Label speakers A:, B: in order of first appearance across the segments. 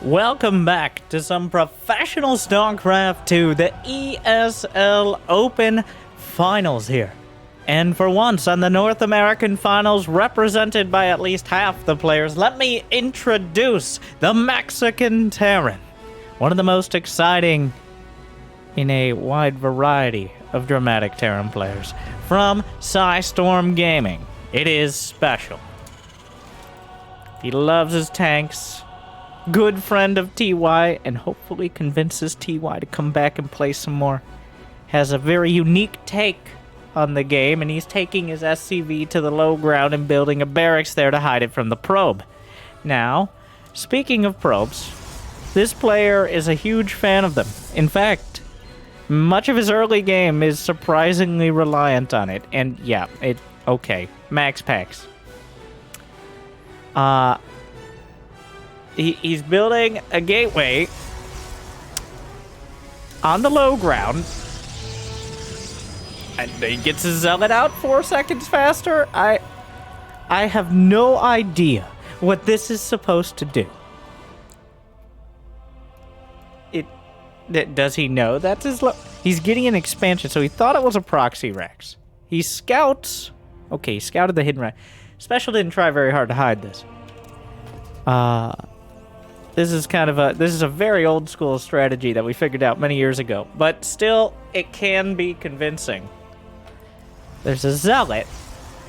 A: Welcome back to some professional StarCraft 2, the ESL Open Finals here. And for once on the North American Finals, represented by at least half the players, let me introduce the Mexican Terran. One of the most exciting in a wide variety of dramatic Terran players. From Storm Gaming, it is SpeCial. He loves his tanks. Good friend of TY, and hopefully convinces TY to come back and play some more. Has a very unique take on the game, and he's taking his SCV to the low ground and building a barracks there to hide it from the probe. Now, speaking of probes, this player is a huge fan of them. In fact, much of his early game is surprisingly reliant on it. And yeah, okay, MaxPax. He's building a gateway on the low ground, and he gets his zealot out 4 seconds faster. I have no idea what this is supposed to do. Does he know that's his he's getting an expansion, so he thought it was a proxy Rex. He scouts. Okay, he scouted the hidden rack. SpeCial didn't try very hard to hide this. This is a very old school strategy that we figured out many years ago, but still, it can be convincing. There's a Zealot,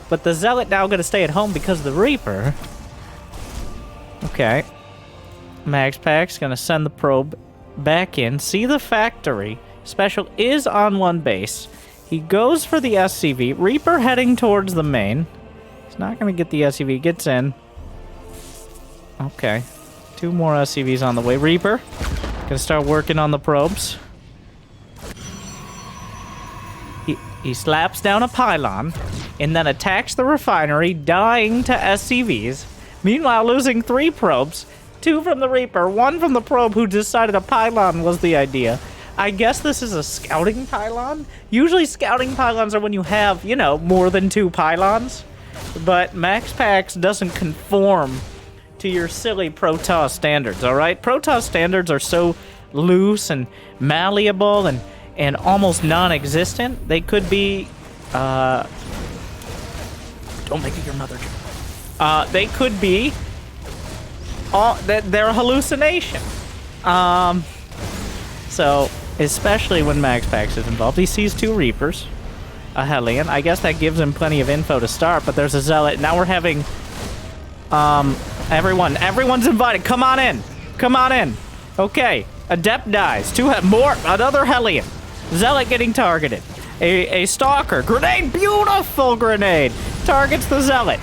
A: but the Zealot now going to stay at home because of the Reaper. Okay. MaxPax going to send the probe back in. See the factory. SpeCial is on one base. He goes for the SCV. Reaper heading towards the main. He's not going to get the SCV. Gets in. Okay. 2 more SCVs on the way. Reaper gonna start working on the probes. He slaps down a pylon and then attacks the refinery, dying to SCVs. Meanwhile, losing 3 probes. 2 from the Reaper, 1 from the probe who decided a pylon was the idea. I guess this is a scouting pylon? Usually scouting pylons are when you have, you know, more than 2 pylons. But MaxPax doesn't conform to your silly Protoss standards, alright? Protoss standards are so loose and malleable and almost non-existent. They could be, don't make it your mother. They could be, they're a hallucination. So, especially when MaxPax is involved. He sees 2 Reapers, a Hellion. I guess that gives him plenty of info to start, but there's a Zealot. Now we're having, everyone's invited. Come on in. Come on in. Okay. Adept dies. 2 more. Another Hellion. Zealot getting targeted. A Stalker. Grenade. Beautiful grenade. Targets the Zealot.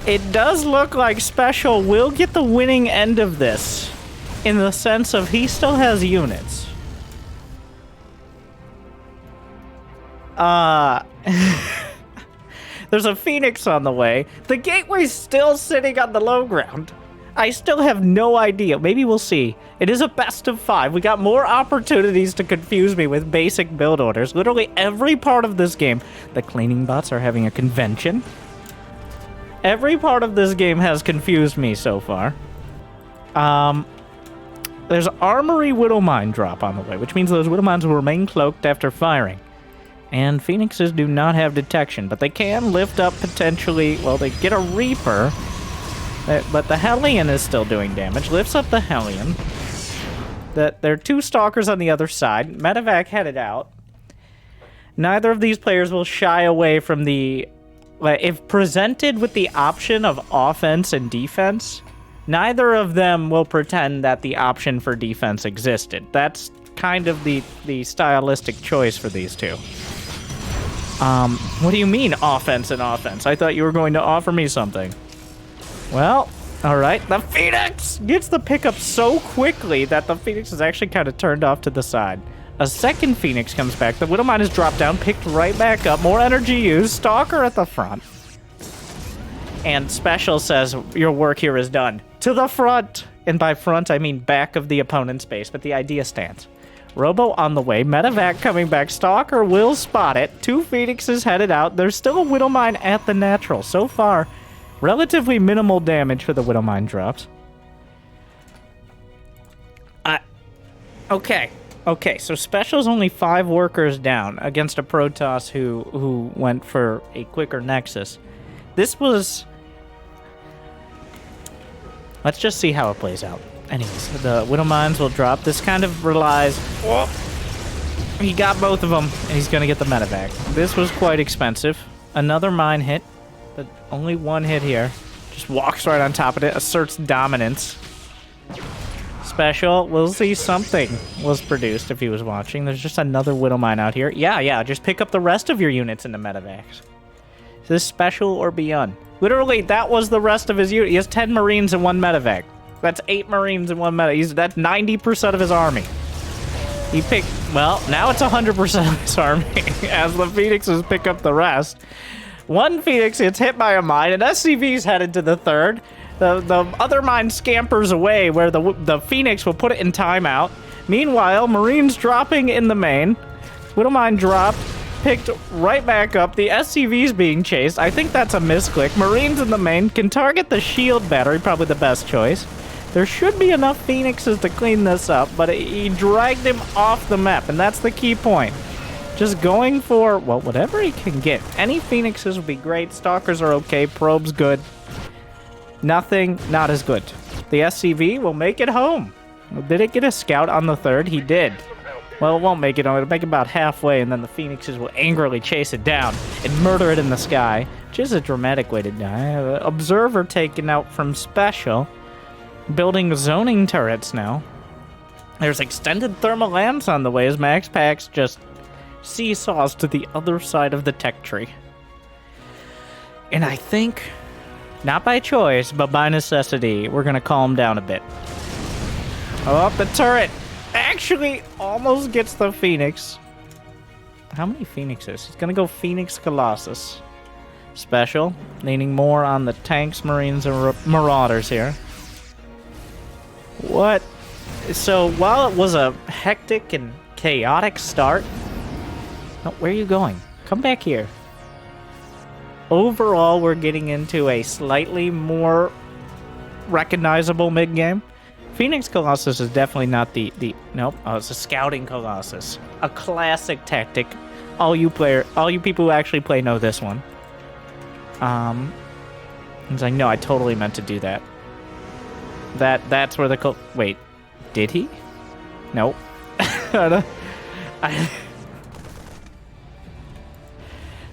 A: It does look like SpeCial will get the winning end of this, in the sense of he still has units. There's a Phoenix on the way. The gateway's still sitting on the low ground. I still have no idea. Maybe we'll see. It is a best of 5. We got more opportunities to confuse me with basic build orders. Literally every part of this game. The cleaning bots are having a convention. Every part of this game has confused me so far. There's Armory Widowmine drop on the way, which means those Widowmines will remain cloaked after firing. And Phoenixes do not have detection, but they can lift up potentially, well, they get a Reaper, but the Hellion is still doing damage. Lifts up the Hellion. There are 2 Stalkers on the other side. Medevac headed out. Neither of these players will shy away from the, if presented with the option of offense and defense, neither of them will pretend that the option for defense existed. That's kind of the stylistic choice for these 2. What do you mean, offense and offense? I thought you were going to offer me something. Well, alright. The Phoenix gets the pickup so quickly that the Phoenix is actually kind of turned off to the side. A second Phoenix comes back. The Widowmine is dropped down, picked right back up. More energy used. Stalker at the front. And SpeCial says, your work here is done. To the front. And by front, I mean back of the opponent's base, but the idea stands. Robo on the way. Medevac coming back. Stalker will spot it. 2 Phoenixes headed out. There's still a Widowmine at the natural. So far, Relatively minimal damage for the Widowmine drops. Okay, so SpeCial's only 5 workers down against a Protoss who went for a quicker Nexus. This was... Let's just see how it plays out. Anyways, the Widowmines will drop. This kind of relies... Oh, he got both of them, and he's going to get the medevac. This was quite expensive. Another mine hit, but only one hit here. Just walks right on top of it, asserts dominance. SpeCial, we'll see something was produced if he was watching. There's just another Widowmine out here. Yeah, just pick up the rest of your units in the medevacs. Is this SpeCial or Byun? Literally, that was the rest of his unit. He has 10 Marines and 1 medevac. That's 8 Marines and 1 medevac. That's 90% of his army. He picked... Well, now it's 100% of his army as the Phoenixes pick up the rest. One Phoenix gets hit by a mine, and SCV's headed to the third. The other mine scampers away where the Phoenix will put it in timeout. Meanwhile, Marines dropping in the main. Widowmine dropped, picked right back up. The SCV's being chased. I think that's a misclick. Marines in the main can target the shield battery, probably the best choice. There should be enough Phoenixes to clean this up, but he dragged him off the map, and that's the key point. Just going for, well, whatever he can get. Any Phoenixes would be great. Stalkers are okay. Probe's good. Nothing, not as good. The SCV will make it home. Did it get a scout on the third? He did. Well, it won't make it home. It'll make it about halfway, and then the Phoenixes will angrily chase it down and murder it in the sky, which is a dramatic way to die. Observer taken out from SpeCial. Building zoning turrets now. There's extended thermal lamps on the way as MaxPax just seesaws to the other side of the tech tree. And I think... not by choice, but by necessity, we're going to calm down a bit. Oh, the turret actually almost gets the Phoenix. How many Phoenixes? He's going to go Phoenix Colossus. SpeCial, leaning more on the tanks, Marines, and Marauders here. What? So, while it was a hectic and chaotic start... No, where are you going? Come back here. Overall, we're getting into a slightly more recognizable mid-game. Phoenix Colossus is definitely not the nope. Oh, it's a scouting Colossus. A classic tactic. All you people who actually play know this one. He's like, no, I totally meant to do that. That's where the wait, did he? Nope.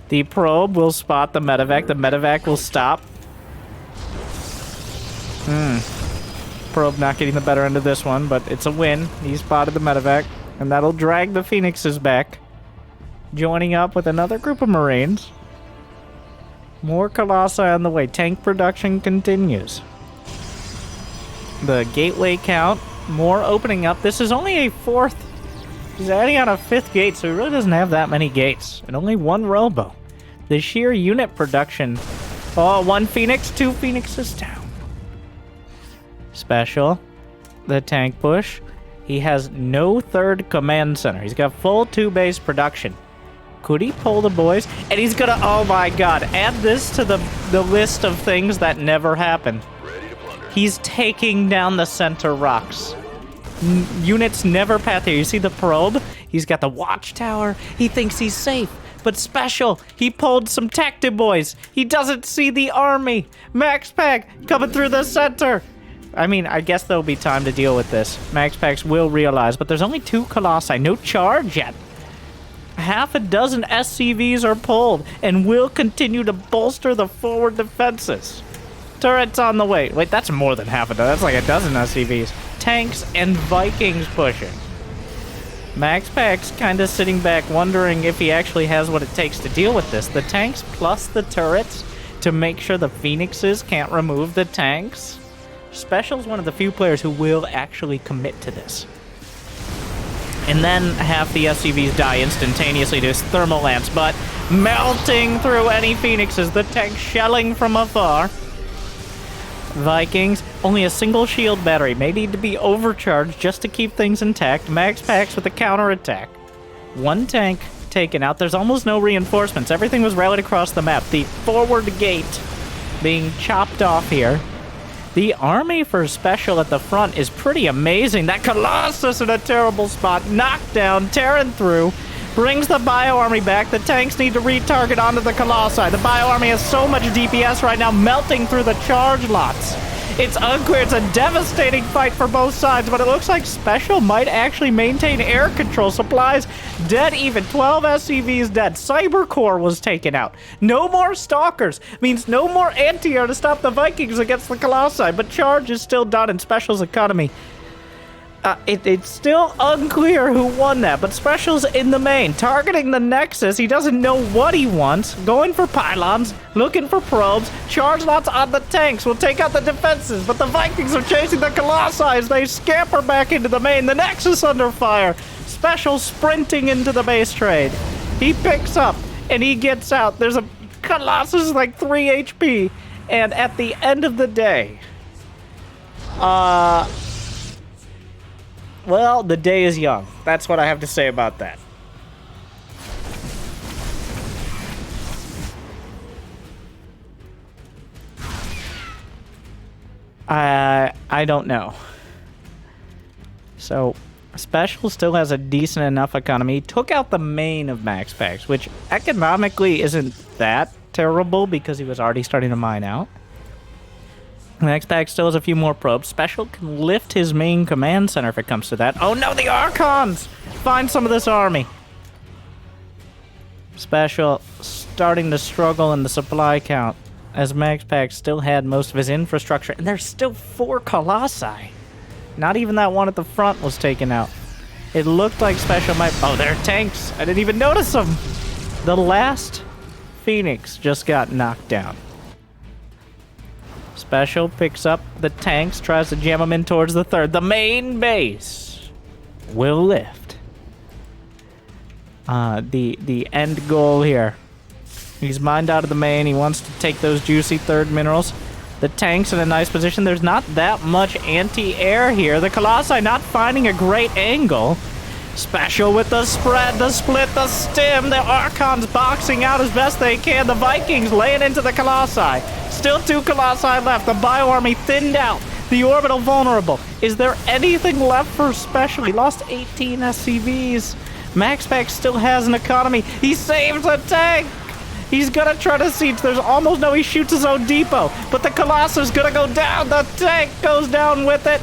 A: The probe will spot the medevac. The medevac will stop. Probe not getting the better end of this one, but it's a win. He spotted the medevac, and that'll drag the Phoenixes back. Joining up with another group of Marines. More Colossi on the way. Tank production continues. The gateway count, more opening up. This is only a 4th. He's adding on a 5th gate, so he really doesn't have that many gates. And only 1 robo. The sheer unit production. Oh, 1 Phoenix, 2 Phoenixes down. SpeCial. The tank push. He has no 3rd command center. He's got full 2-base production. Could he pull the boys? And he's gonna, oh my god, add this to the list of things that never happen. He's taking down the center rocks. Units never path here. You see the probe? He's got the watchtower. He thinks he's safe. But SpeCial, he pulled some tactic boys. He doesn't see the army. MaxPax coming through the center. I mean, I guess there'll be time to deal with this. MaxPax will realize, but there's only 2 Colossi. No charge yet. Half a dozen SCVs are pulled and will continue to bolster the forward defenses. Turrets on the way. Wait, that's more than half a dozen. That's like a dozen SCVs. Tanks and Vikings pushing. MaxPax kind of sitting back wondering if he actually has what it takes to deal with this. The tanks plus the turrets to make sure the Phoenixes can't remove the tanks. SpeCial's one of the few players who will actually commit to this. And then half the SCVs die instantaneously to his thermal lance, but melting through any Phoenixes, the tank shelling from afar. Vikings, only a single shield battery, may need to be overcharged just to keep things intact. MaxPax with a counterattack. 1 tank taken out. There's almost no reinforcements. Everything was routed across the map. The forward gate being chopped off here. The army for SpeCial at the front is pretty amazing. That Colossus in a terrible spot. Knocked down, Terran through. Brings the Bio Army back. The tanks need to retarget onto the Colossi. The Bio Army has so much DPS right now, melting through the charge lots. It's unclear. It's a devastating fight for both sides, but it looks like SpeCial might actually maintain air control. Supplies dead even. 12 SCVs dead. Cyber Core was taken out. No more Stalkers. Means no more anti-air to stop the Vikings against the Colossi, but charge is still done in SpeCial's economy. It's still unclear who won that, but SpeCial's in the main, targeting the Nexus. He doesn't know what he wants. Going for pylons, looking for probes. Charge lots on the tanks will take out the defenses, but the Vikings are chasing the Colossi as they scamper back into the main. The Nexus under fire. SpeCial sprinting into the base trade. He picks up, and he gets out. There's a Colossus like 3 HP, and at the end of the day, well, the day is young. That's what I have to say about that. I don't know. So, SpeCial still has a decent enough economy. Took out the main of MaxPax, which economically isn't that terrible because he was already starting to mine out. MaxPax still has a few more probes. SpeCial can lift his main command center if it comes to that. Oh no, the Archons! Find some of this army. SpeCial starting to struggle in the supply count, as MaxPax still had most of his infrastructure, and there's still 4 Colossi. Not even that one at the front was taken out. It looked like SpeCial might... Oh, there are tanks! I didn't even notice them! The last Phoenix just got knocked down. SpeCial picks up the tanks, tries to jam them in towards the third. The main base will lift. The end goal here. He's mined out of the main. He wants to take those juicy third minerals. The tank's in a nice position. There's not that much anti-air here. The Colossi not finding a great angle. SpeCial with the spread, the split, the stim. The Archons boxing out as best they can. The Vikings laying into the Colossi. Still 2 Colossi left. The Bio Army thinned out. The Orbital vulnerable. Is there anything left for SpeCial? He lost 18 SCVs. MaxPax still has an economy. He saves a tank. He's gonna try to siege. There's almost no... He shoots his own depot. But the Colossus gonna go down. The tank goes down with it.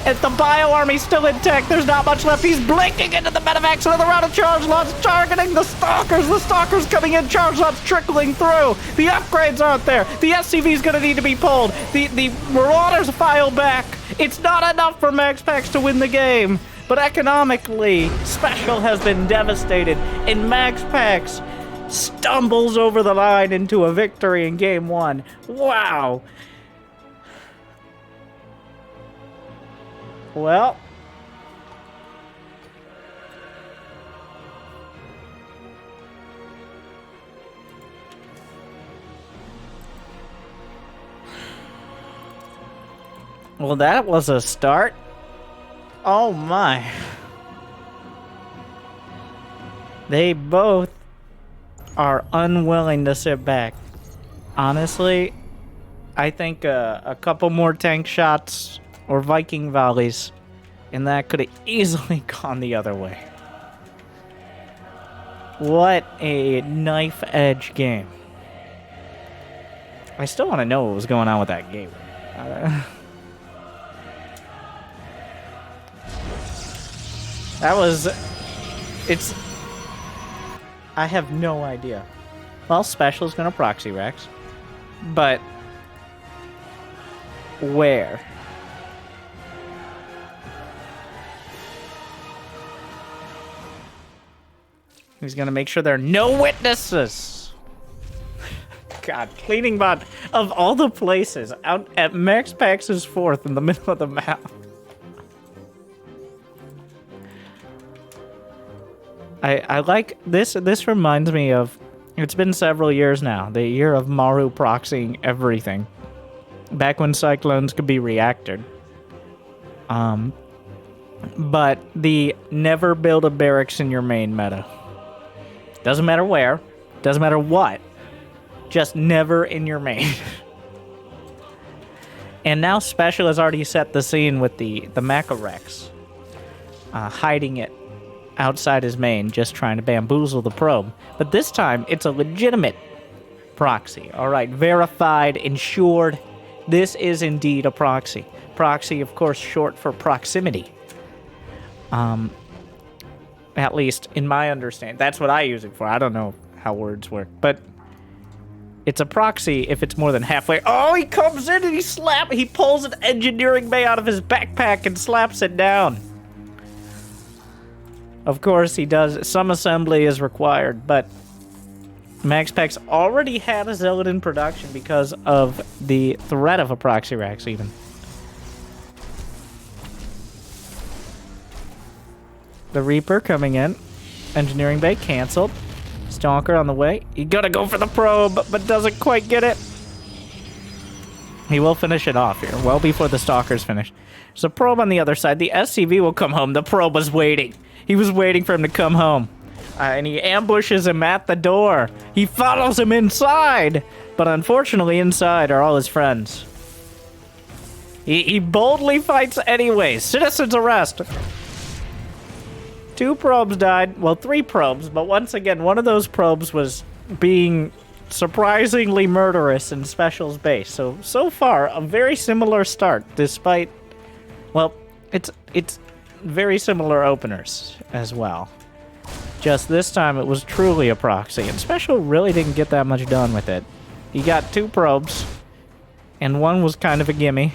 A: And the Bio Army still intact. There's not much left. He's blinking into the medevacs. Another round of charge lots targeting the Stalkers. The Stalkers coming in. Charge lots trickling through. The upgrades aren't there. The SCV's gonna need to be pulled. The Marauders file back. It's not enough for MaxPax to win the game. But economically, SpeCial has been devastated. And MaxPax stumbles over the line into a victory in game 1. Wow. Well, that was a start. Oh my. They both are unwilling to sit back. Honestly, I think a couple more tank shots or Viking volleys, and that could have easily gone the other way. What a knife-edge game. I still want to know what was going on with that game. That was... It's... I have no idea. Well, SpeCial's gonna proxy Rex. But... where? He's gonna make sure there are no witnesses. God, cleaning bot of all the places out at MaxPax's 4th in the middle of the map. I like this. This reminds me of, it's been several years now, the year of Maru proxying everything. Back when Cyclones could be reactored. But the never build a barracks in your main meta. Doesn't matter where, doesn't matter what, just never in your main. And now SpeCial has already set the scene with the Mecha Rex. Hiding it outside his main, just trying to bamboozle the probe. But this time, it's a legitimate proxy. All right, verified, ensured. This is indeed a proxy. Proxy, of course, short for proximity. At least in my understanding. That's what I use it for. I don't know how words work. But it's a proxy if it's more than halfway. Oh, he comes in and he pulls an engineering bay out of his backpack and slaps it down. Of course, he does. Some assembly is required, but MaxPax already had a Zealot in production because of the threat of a proxy Rex, even. The Reaper coming in. Engineering bay canceled. Stalker on the way. He gotta go for the probe, but doesn't quite get it. He will finish it off here, well before the Stalker's finish. There's a probe on the other side. The SCV will come home. The probe was waiting. He was waiting for him to come home. And he ambushes him at the door. He follows him inside. But unfortunately, inside are all his friends. He boldly fights anyways. Citizen's arrest. 2 probes died. Well, 3 probes. But once again, one of those probes was being surprisingly murderous in SpeCial's base. So far, a very similar start, despite... Well, it's very similar openers as well. Just this time, it was truly a proxy, and SpeCial really didn't get that much done with it. He got 2 probes, and one was kind of a gimme.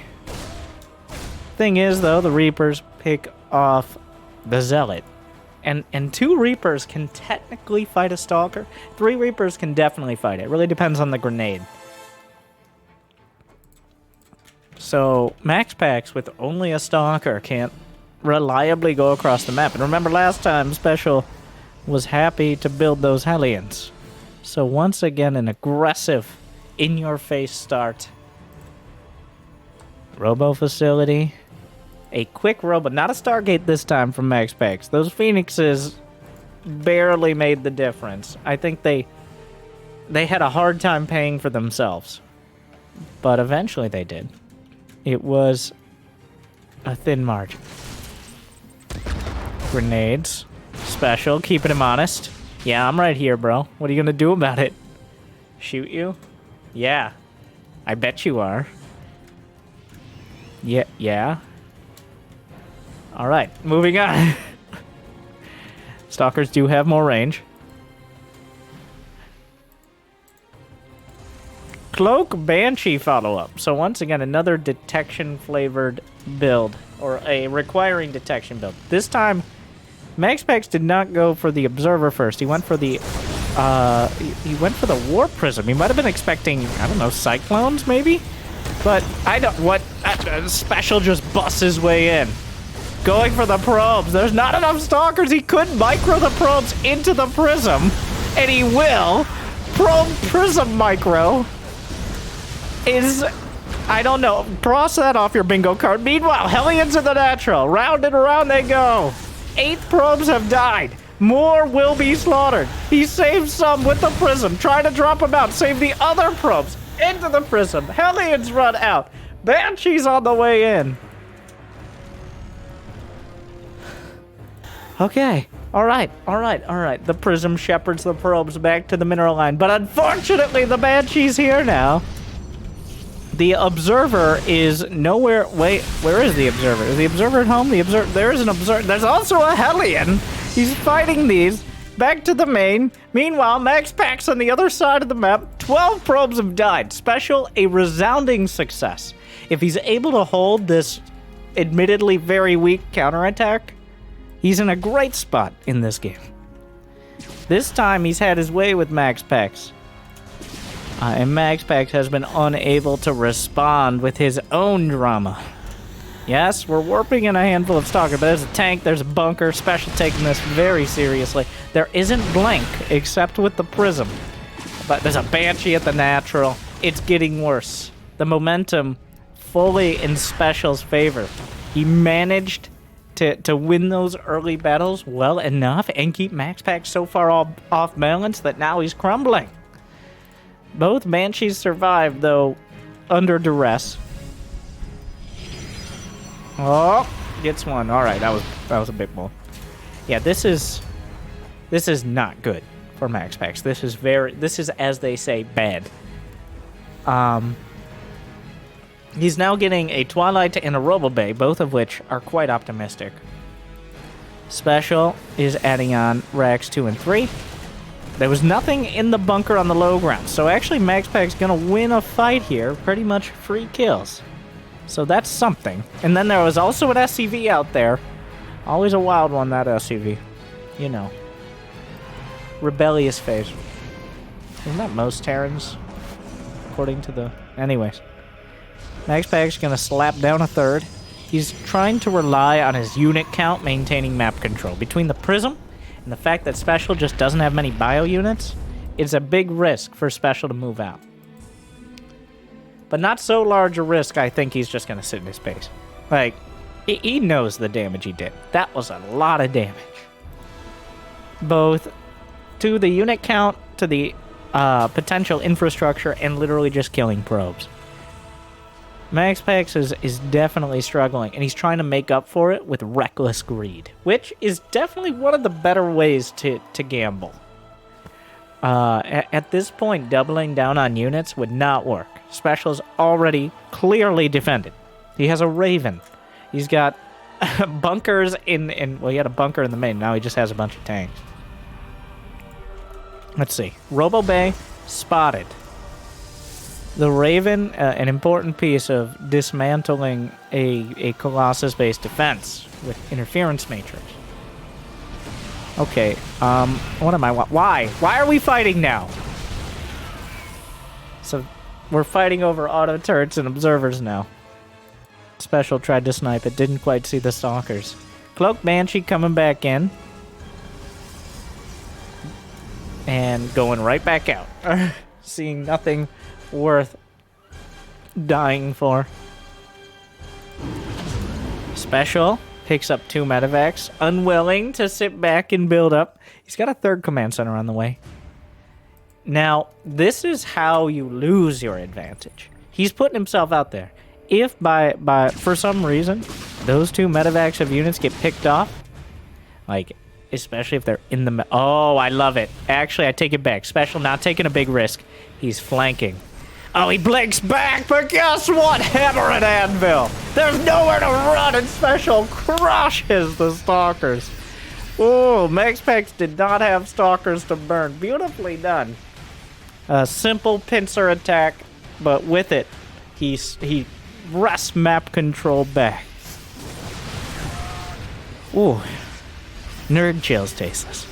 A: Thing is, though, the Reapers pick off the Zealot. And 2 Reapers can technically fight a Stalker. 3 Reapers can definitely fight it. It really depends on the grenade. So, MaxPax with only a Stalker can't reliably go across the map. And remember last time, SpeCial was happy to build those Hellions. So once again, an aggressive, in-your-face start. Robo facility. A quick robo, not a Stargate this time from MaxPax. Those Phoenixes barely made the difference. I think they had a hard time paying for themselves. But eventually they did. It was a thin margin. Grenades. SpeCial, keeping him honest. Yeah, I'm right here, bro. What are you gonna do about it? Shoot you? Yeah. I bet you are. Yeah. Alright, moving on. Stalkers do have more range. Cloak Banshee follow-up. So once again, another detection-flavored build. Or a requiring detection build. This time, MaxPax did not go for the Observer first. He went for the Warp Prism. He might have been expecting, I don't know, Cyclones maybe? But I don't, SpeCial just busts his way in. Going for the probes. There's not enough Stalkers. He could micro the probes into the Prism. And he will. Probe Prism micro is, I don't know. Cross that off your bingo card. Meanwhile, Hellions in the natural. Round and around they go. 8 probes have died. More will be slaughtered. He saved some with the Prism. Try to drop them out. Save the other probes into the Prism. Hellions run out. Banshee's on the way in. Okay. All right. The Prism shepherds the probes back to the mineral line. But unfortunately, the Banshee's here now. The Observer is nowhere. Wait, where is the Observer? Is the Observer at home? There is an Observer. There's also a Hellion. He's fighting these. Back to the main. Meanwhile, MaxPax on the other side of the map. 12 probes have died. SpeCial, a resounding success. If he's able to hold this admittedly very weak counterattack, he's in a great spot in this game. This time, he's had his way with MaxPax. And MaxPax has been unable to respond with his own drama. Yes, we're warping in a handful of Stalker, but there's a tank, there's a bunker, SpeCial taking this very seriously. There isn't blank, except with the Prism. But there's a Banshee at the natural. It's getting worse. The momentum fully in SpeCial's favor. He managed to win those early battles well enough and keep MaxPax so far off balance that now he's crumbling. Both Banshees survived, though, under duress. Oh, gets one. All right, that was a big ball. Yeah, this is not good for MaxPax. This is, as they say, bad. He's now getting a Twilight and a Robobay, both of which are quite optimistic. SpeCial is adding on racks 2 and 3. There was nothing in the bunker on the low ground, so actually MaxPax's gonna win a fight here, pretty much free kills. So that's something. And then there was also an SCV out there. Always a wild one, that SCV. You know. Rebellious phase. Isn't that most Terrans? According to the... Anyways. MaxPax's gonna slap down a third. He's trying to rely on his unit count, maintaining map control. Between the Prism and the fact that SpeCial just doesn't have many bio units, it's a big risk for SpeCial to move out. But not so large a risk, I think he's just gonna sit in his base. Like, he knows the damage he did. That was a lot of damage. Both to the unit count, to the potential infrastructure, and literally just killing probes. MaxPax is definitely struggling, and he's trying to make up for it with reckless greed, which is definitely one of the better ways to gamble. At this point, doubling down on units would not work. SpeCial's already clearly defended. He has a Raven. He's got bunkers well, he had a bunker in the main. Now he just has a bunch of tanks. Let's see. Robobay spotted. The Raven, an important piece of dismantling a Colossus-based defense with interference matrix. Okay, what am I... Why? Why are we fighting now? So, we're fighting over auto turrets and observers now. SpeCial tried to snipe it, didn't quite see the stalkers. Cloak Banshee coming back in. And going right back out. Seeing nothing worth dying for. SpeCial picks up 2 medevacs, unwilling to sit back and build up. He's got a 3rd command center on the way. Now, this is how you lose your advantage. He's putting himself out there. If for some reason those 2 medevacs of units get picked off, like especially if they're in the... Oh, I love it. Actually, I take it back. SpeCial not taking a big risk. He's flanking. Oh, he blinks back, but guess what? Hammer and anvil. There's nowhere to run, and SpeCial crushes the stalkers. Oh, MaxPax did not have stalkers to burn. Beautifully done. A simple pincer attack, but with it, he wrests map control back. Ooh. Nerd chills tasteless.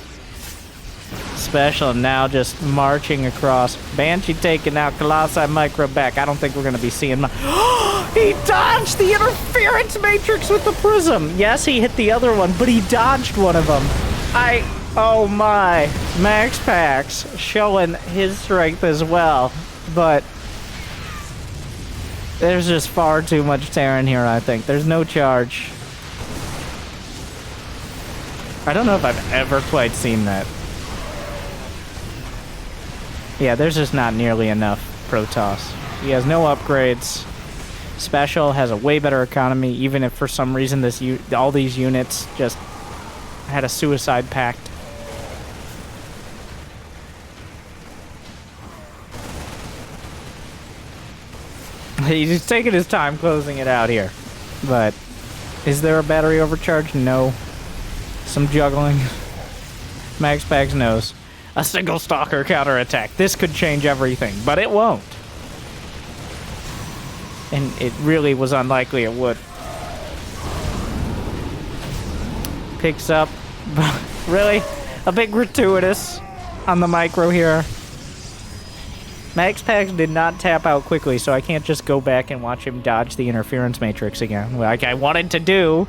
A: SpeCial now just marching across. Banshee taking out Colossi Micro back. I don't think we're going to be seeing he dodged the interference matrix with the Prism. Yes, he hit the other one, but he dodged one of them. Oh my. MaxPax showing his strength as well. But there's just far too much Terran here, I think. There's no charge. I don't know if I've ever quite seen that. Yeah, there's just not nearly enough Protoss. He has no upgrades. SpeCial has a way better economy, even if for some reason all these units just had a suicide pact. He's taking his time closing it out here. But is there a battery overcharge? No. Some juggling. MaxPax knows. A single stalker counterattack. This could change everything, but it won't. And it really was unlikely it would. Picks up. Really? A bit gratuitous on the micro here. MaxPax did not tap out quickly, so I can't just go back and watch him dodge the interference matrix again, like I wanted to do.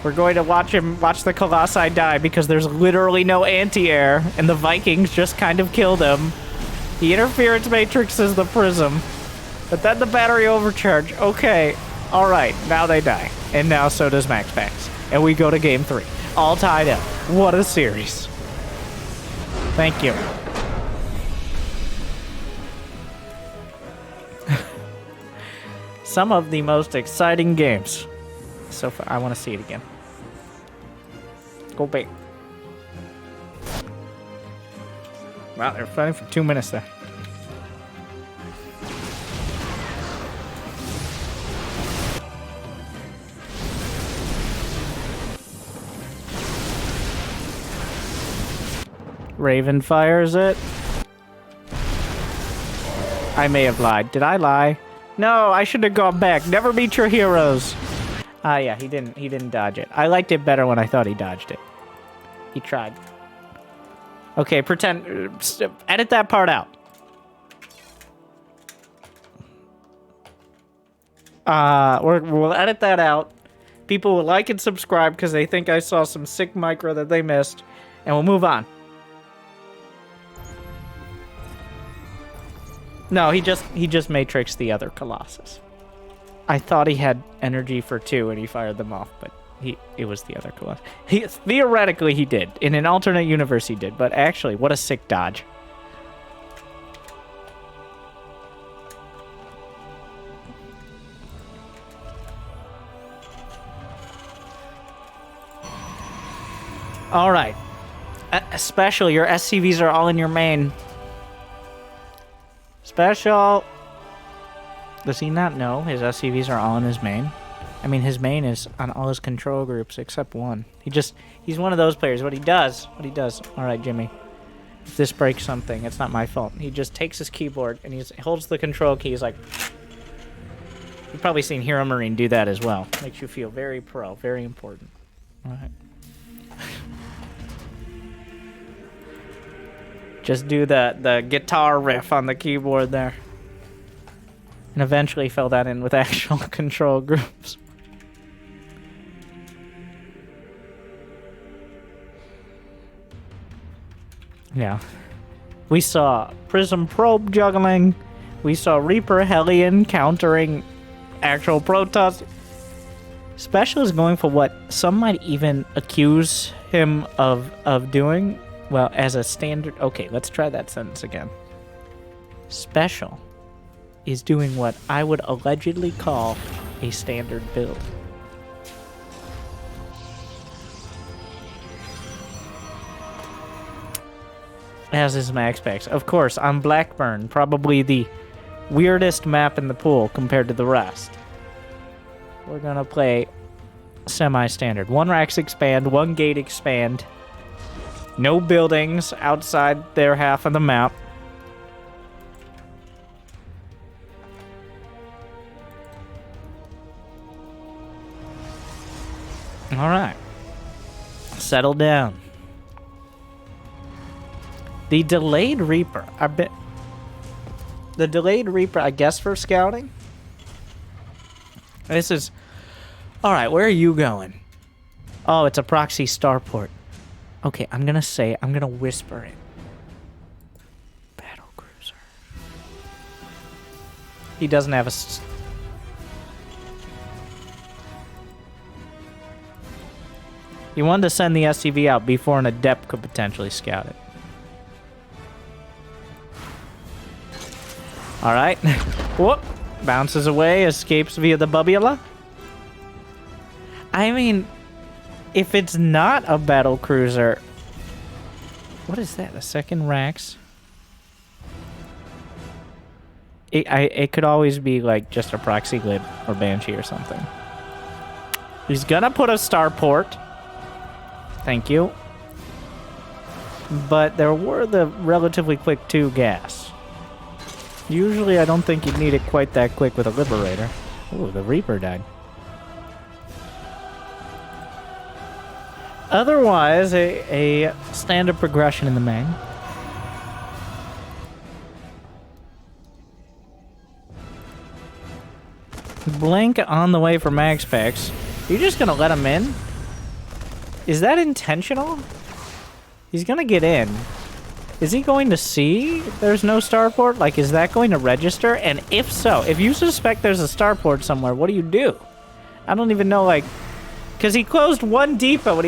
A: We're going to watch the Colossi die because there's literally no anti-air, and the Vikings just kind of killed him. The interference matrix is the Prism, but then the battery overcharge. Okay, all right, now they die, and now so does MaxPax, and we go to game 3, all tied up. What a series! Thank you. some of the most exciting games so far. I want to see it again. Go big. Wow, they're fighting for 2 minutes there. Raven fires it. I may have lied. Did I lie? No, I should have gone back. Never meet your heroes. Ah, yeah, he didn't dodge it. I liked it better when I thought he dodged it. He tried. Okay, pretend. Edit that part out. We'll edit that out. People will like and subscribe because they think I saw some sick micro that they missed, and we'll move on. No, he just matrixed the other Colossus. I thought he had energy for 2 and he fired them off, but it was the other Colossus. Theoretically he did. In an alternate universe he did, but actually, what a sick dodge. All right. SpeCial, your SCVs are all in your main. SpeCial. Does he not know his SCVs are all in his main? I mean, his main is on all his control groups except one. He's one of those players. What he does. All right, Jimmy. If this breaks something, it's not my fault. He just takes his keyboard and he holds the control key. He's like... You've probably seen Hero Marine do that as well. Makes you feel very pro, very important. All right. Just do the guitar riff on the keyboard there. And eventually fill that in with actual control groups. Yeah. We saw Prism Probe juggling. We saw Reaper Hellion countering actual Protoss. SpeCial is going for what some might even accuse him of doing. Well, as a standard... Okay, let's try that sentence again. SpeCial is doing what I would allegedly call a standard build. As is MaxPax. Of course, on Blackburn, probably the weirdest map in the pool compared to the rest. We're gonna play semi-standard. 1 Rax expand, 1 gate expand. No buildings outside their half of the map. Alright. Settle down. The delayed Reaper. The delayed Reaper, I guess, for scouting? This is... Alright, where are you going? Oh, it's a proxy starport. Okay, I'm gonna whisper it. Battle cruiser. He doesn't have a... He wanted to send the SCV out before an adept could potentially scout it. Alright. Whoop. Bounces away, escapes via the bubula. I mean... If it's not a battle cruiser... What is that? A second Rax? It could always be like just a proxy glib or Banshee or something. He's gonna put a starport. Thank you. But there were the relatively quick 2 gas. Usually I don't think you'd need it quite that quick with a Liberator. Ooh, the Reaper died. Otherwise, a standard progression in the main. Blink on the way for MaxPax. You're just gonna let him in? Is that intentional? He's gonna get in. Is he going to see there's no starport? Like, is that going to register? And if so, if you suspect there's a starport somewhere, what do? I don't even know, like... Because he closed one depot and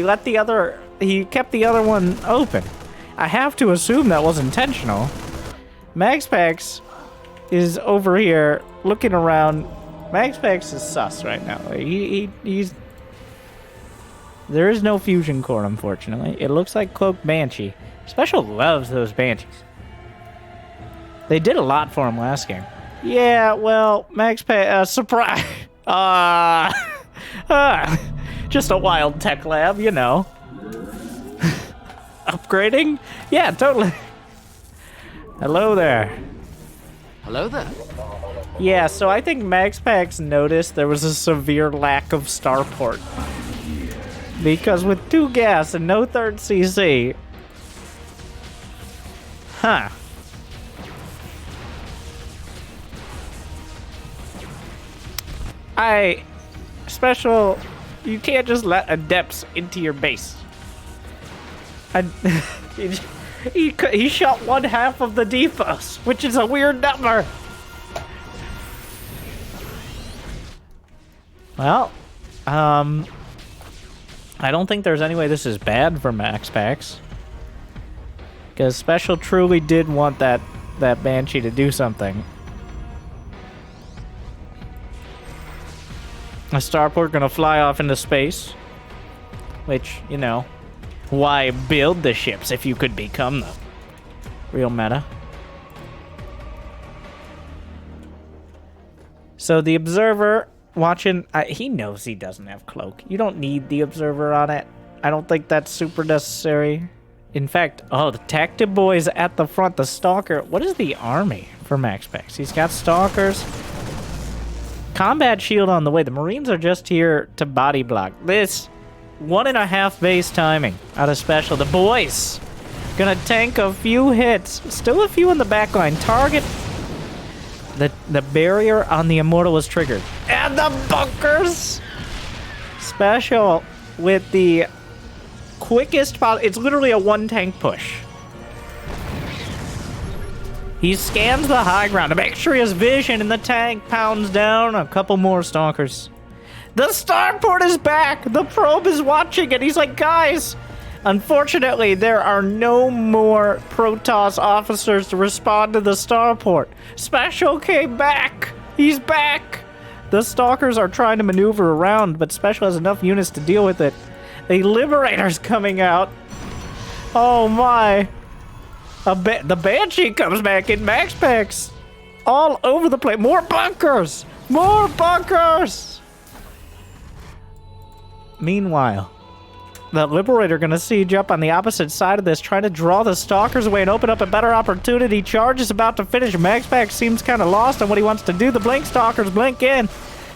A: he kept the other one open. I have to assume that was intentional. MaxPax is over here looking around, MaxPax is sus right now. He's... There is no fusion core, unfortunately. It looks like Cloak Banshee. SpeCial loves those Banshees. They did a lot for him last game. Yeah, well, MaxPax... surprise! Just a wild tech lab, you know. Upgrading? Yeah, totally. Hello there.
B: Hello there.
A: Yeah, so I think MaxPax noticed there was a severe lack of starport. Because with 2 gas and no 3rd CC... Huh. SpeCial... You can't just let adepts into your base. He shot 1/2 of the depots, which is a weird number. Well, I don't think there's any way this is bad for MaxPax. Because SpeCial truly did want that Banshee to do something. A starport gonna fly off into space. Which, you know, why build the ships if you could become them? Real meta. So the observer watching, he knows he doesn't have cloak. You don't need the observer on it. I don't think that's super necessary. In fact, oh, the tactic boy's at the front. The stalker. What is the army for MaxPax? He's got stalkers. Combat shield on the way. The Marines are just here to body block. This 1.5 base timing out of SpeCial. The boys gonna tank a few hits. Still a few in the back line. Target. The barrier on the Immortal was triggered. And the bunkers! SpeCial with the quickest... It's literally a 1-tank push. He scans the high ground to make sure he has vision, and the tank pounds down a couple more stalkers. The starport is back! The probe is watching it. He's like, guys... Unfortunately, there are no more Protoss officers to respond to the starport. SpeCial came back! He's back! The stalkers are trying to maneuver around, but SpeCial has enough units to deal with it. A Liberator's coming out. Oh my. The Banshee comes back in MaxPax. All over the place. More bunkers! More bunkers! Meanwhile... The Liberator gonna siege up on the opposite side of this, trying to draw the stalkers away and open up a better opportunity. Charge is about to finish. MaxPax seems kind of lost on what he wants to do. The blink stalkers blink in.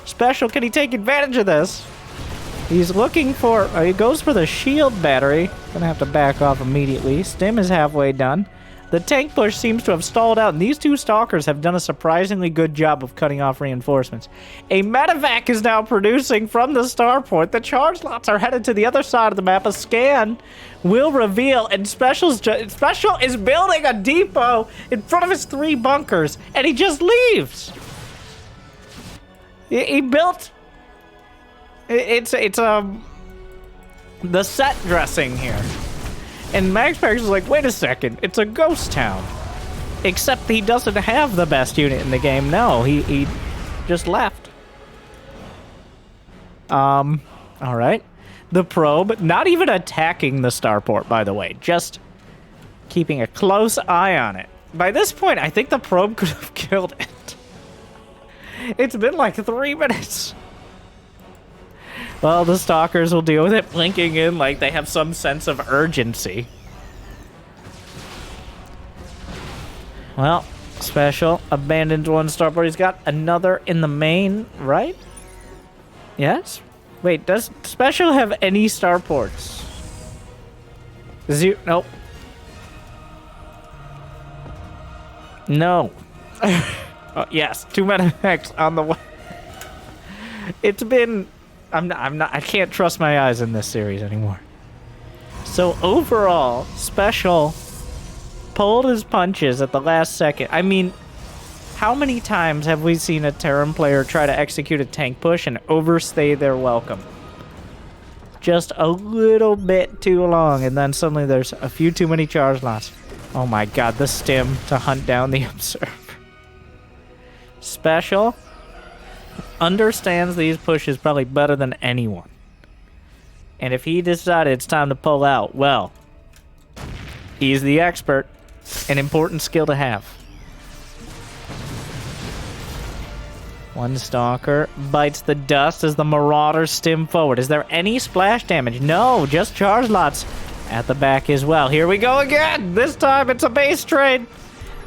A: SpeCial, can he take advantage of this? He's looking for... he goes for the shield battery. Gonna have to back off immediately. Stim is halfway done. The tank push seems to have stalled out, and these 2 stalkers have done a surprisingly good job of cutting off reinforcements. A medevac is now producing from the starport. The charge lots are headed to the other side of the map. A scan will reveal, and SpeCial is building a depot in front of his 3 bunkers, and he just leaves. He built... It's the set dressing here. And MaxPax is like, wait a second, it's a ghost town. Except he doesn't have the best unit in the game. No, he just left. Alright. The probe, not even attacking the starport, by the way. Just keeping a close eye on it. By this point, I think the probe could have killed it. It's been like 3 minutes. Well, the stalkers will deal with it, blinking in like they have some sense of urgency. Well, SpeCial abandoned 1 starport. He's got another in the main, right? Yes? Wait, does SpeCial have any starports? Nope. No. Oh, yes, 2 medevacs on the way. It's been... I can't trust my eyes in this series anymore. So overall, SpeCial pulled his punches at the last second. I mean, how many times have we seen a Terran player try to execute a tank push and overstay their welcome? Just a little bit too long, and then suddenly there's a few too many charge lots. Oh my god, the stim to hunt down the observer. SpeCial understands these pushes probably better than anyone. And if he decided it's time to pull out, well, he's the expert. An important skill to have. One Stalker bites the dust as the Marauders stim forward. Is there any splash damage? No, just charge lots at the back as well. Here we go again. This time it's a base trade.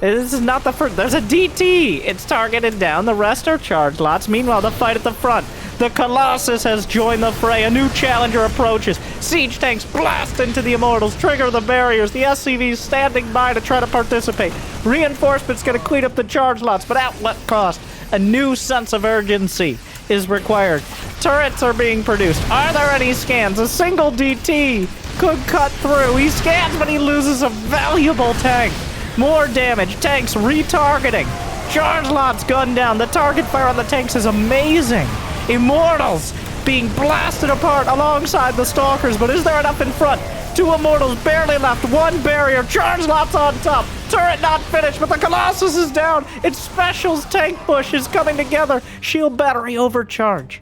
A: This is not the first. There's a DT. It's targeted down. The rest are charge lots. Meanwhile, the fight at the front. The Colossus has joined the fray. A new challenger approaches. Siege tanks blast into the Immortals, trigger the barriers. The SCVs standing by to try to participate. Reinforcements going to clean up the charge lots, but at what cost? A new sense of urgency is required. Turrets are being produced. Are there any scans? A single DT could cut through. He scans, but he loses a valuable tank. More damage. Tanks retargeting. Charge lots gunned down. The target fire on the tanks is amazing. Immortals being blasted apart alongside the Stalkers, but is there enough in front? Two Immortals barely left, one barrier, charge lots on top, turret not finished, but the Colossus is down. Its SpeCial's tank push is coming together. Shield battery overcharge.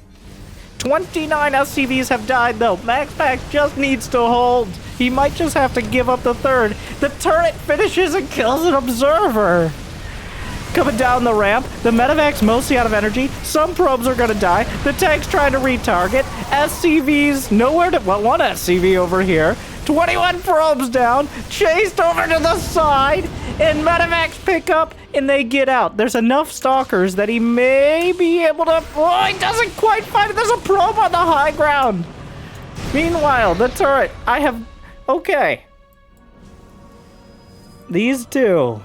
A: 29 SCVs have died though. MaxPax just needs to hold. He might just have to give up the third. The turret finishes and kills an observer. Coming down the ramp, the medevac's mostly out of energy. Some probes are gonna die. The tank's trying to retarget. SCVs nowhere to. Well, one SCV over here. 21 probes down. Chased over to the side. And medevacs pick up and they get out. There's enough Stalkers that he may be able to. Oh, he doesn't quite find it. There's a probe on the high ground. Meanwhile, the turret. I have. Okay. These two.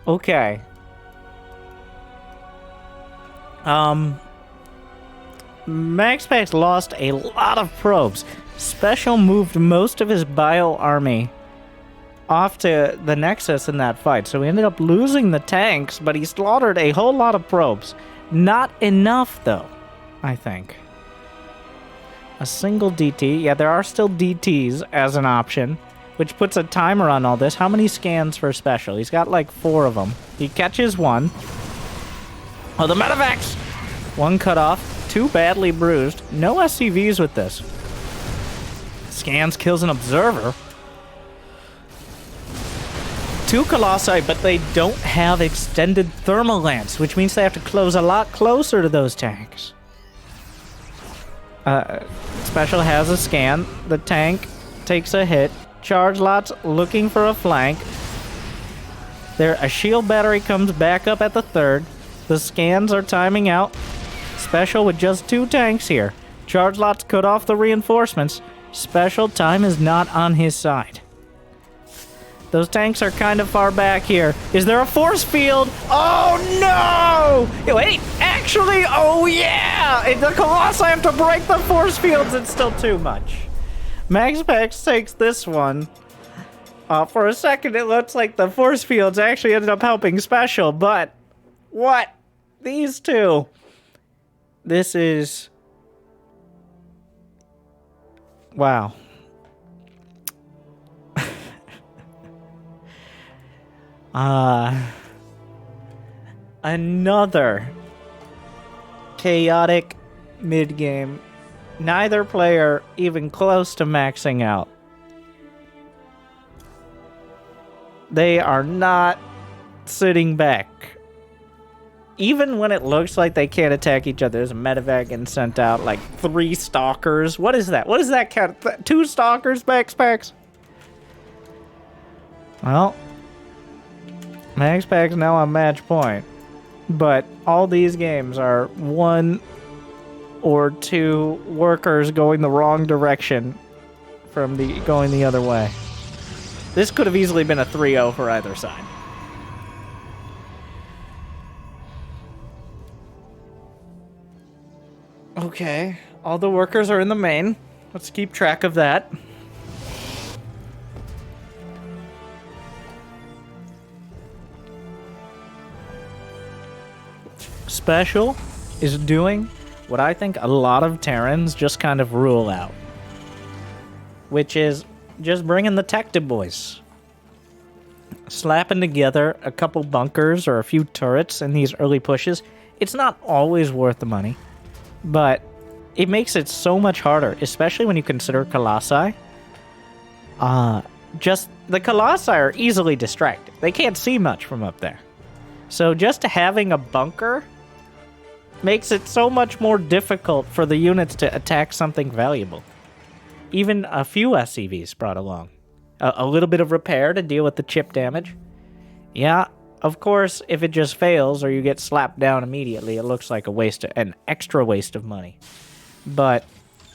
A: Okay. MaxPax lost a lot of probes. SpeCial moved most of his bio army off to the Nexus in that fight, so he ended up losing the tanks, but he slaughtered a whole lot of probes. Not enough, though, I think. A single DT. Yeah, there are still DTs as an option, which puts a timer on all this. How many scans for SpeCial? He's got like 4 of them. He catches one. Oh, the medevacs! One cut off. 2 badly bruised. No SCVs with this. Scans, kills an observer. 2 Colossi, but they don't have extended thermal lance, which means they have to close a lot closer to those tanks. SpeCial has a scan. The tank takes a hit. Charge lots looking for a flank. There, a shield battery comes back up at the third. The scans are timing out. SpeCial with just 2 tanks here. Charge lots cut off the reinforcements. SpeCial time is not on his side. Those tanks are kind of far back here. Is there a force field? Oh no! Wait, actually, oh yeah! If the Colossi have to break the force fields, it's still too much. MaxPax takes this one. For a second, it looks like the force fields actually ended up helping SpeCial, but what? These two. This is... Wow. Another chaotic mid-game. Neither player even close to maxing out. They are not sitting back. Even when it looks like they can't attack each other, there's a medevac and sent out like 3 Stalkers. What is that? What does that count? 2 Stalkers, MaxPax? Well, MaxPax now on match point. But all these games are 1 or 2 workers going the wrong direction from going the other way. This could have easily been a 3-0 for either side. Okay, all the workers are in the main. Let's keep track of that. SpeCial is doing what I think a lot of Terrans just kind of rule out, which is just bringing the Tecta boys. slapping together a couple bunkers or a few turrets in these early pushes, it's not always worth the money, but it makes it so much harder, especially when you consider Colossi. Just the Colossi are easily distracted. They can't see much from up there. So just having a bunker makes it so much more difficult for the units to attack something valuable. Even a few SCVs brought along. A little bit of repair to deal with the chip damage. Yeah, of course, if it just fails or you get slapped down immediately, it looks like an extra waste of money. But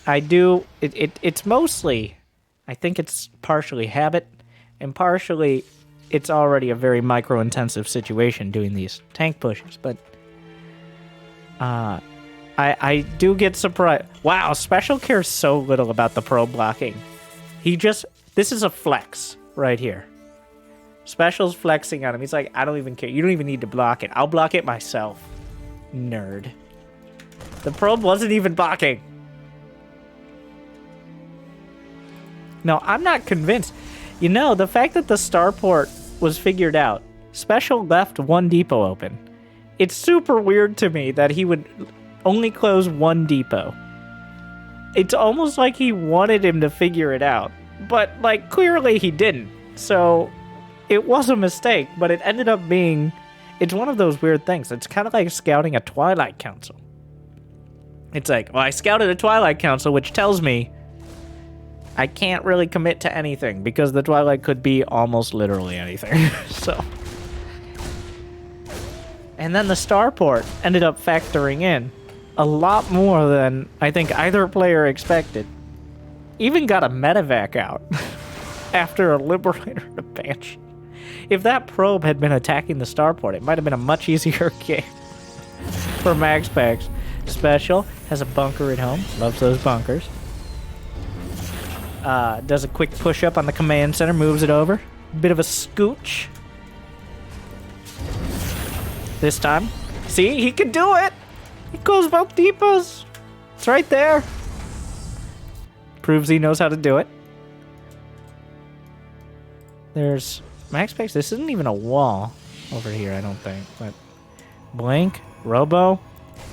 A: it's mostly, I think it's partially habit, and partially it's already a very micro-intensive situation doing these tank pushes, but I do get surprised. Wow, SpeCial cares so little about the pro blocking. This is a flex right here. SpeCial's flexing on him. He's like, I don't even care. You don't even need to block it. I'll block it myself. Nerd. The probe wasn't even blocking. No, I'm not convinced. You know, the fact that the starport was figured out, SpeCial left one depot open. It's super weird to me that he would only close one depot. It's almost like he wanted him to figure it out. But, like, clearly he didn't. So, it was a mistake, but it ended up being... It's one of those weird things. It's kind of like scouting a Twilight Council. It's like, well, I scouted a Twilight Council, which tells me I can't really commit to anything, because the Twilight could be almost literally anything. So... And then the starport ended up factoring in a lot more than I think either player expected. Even got a medevac out after a Liberator and a Banshee. If that probe had been attacking the starport, it might have been a much easier game for MaxPax. SpeCial has a bunker at home. Loves those bunkers. Does a quick push-up on the command center. Moves it over. Bit of a scooch. This time. See? He can do it! He goes both depots. It's right there. Proves he knows how to do it. There's MaxPax. This isn't even a wall over here, I don't think. But Blink, Robo,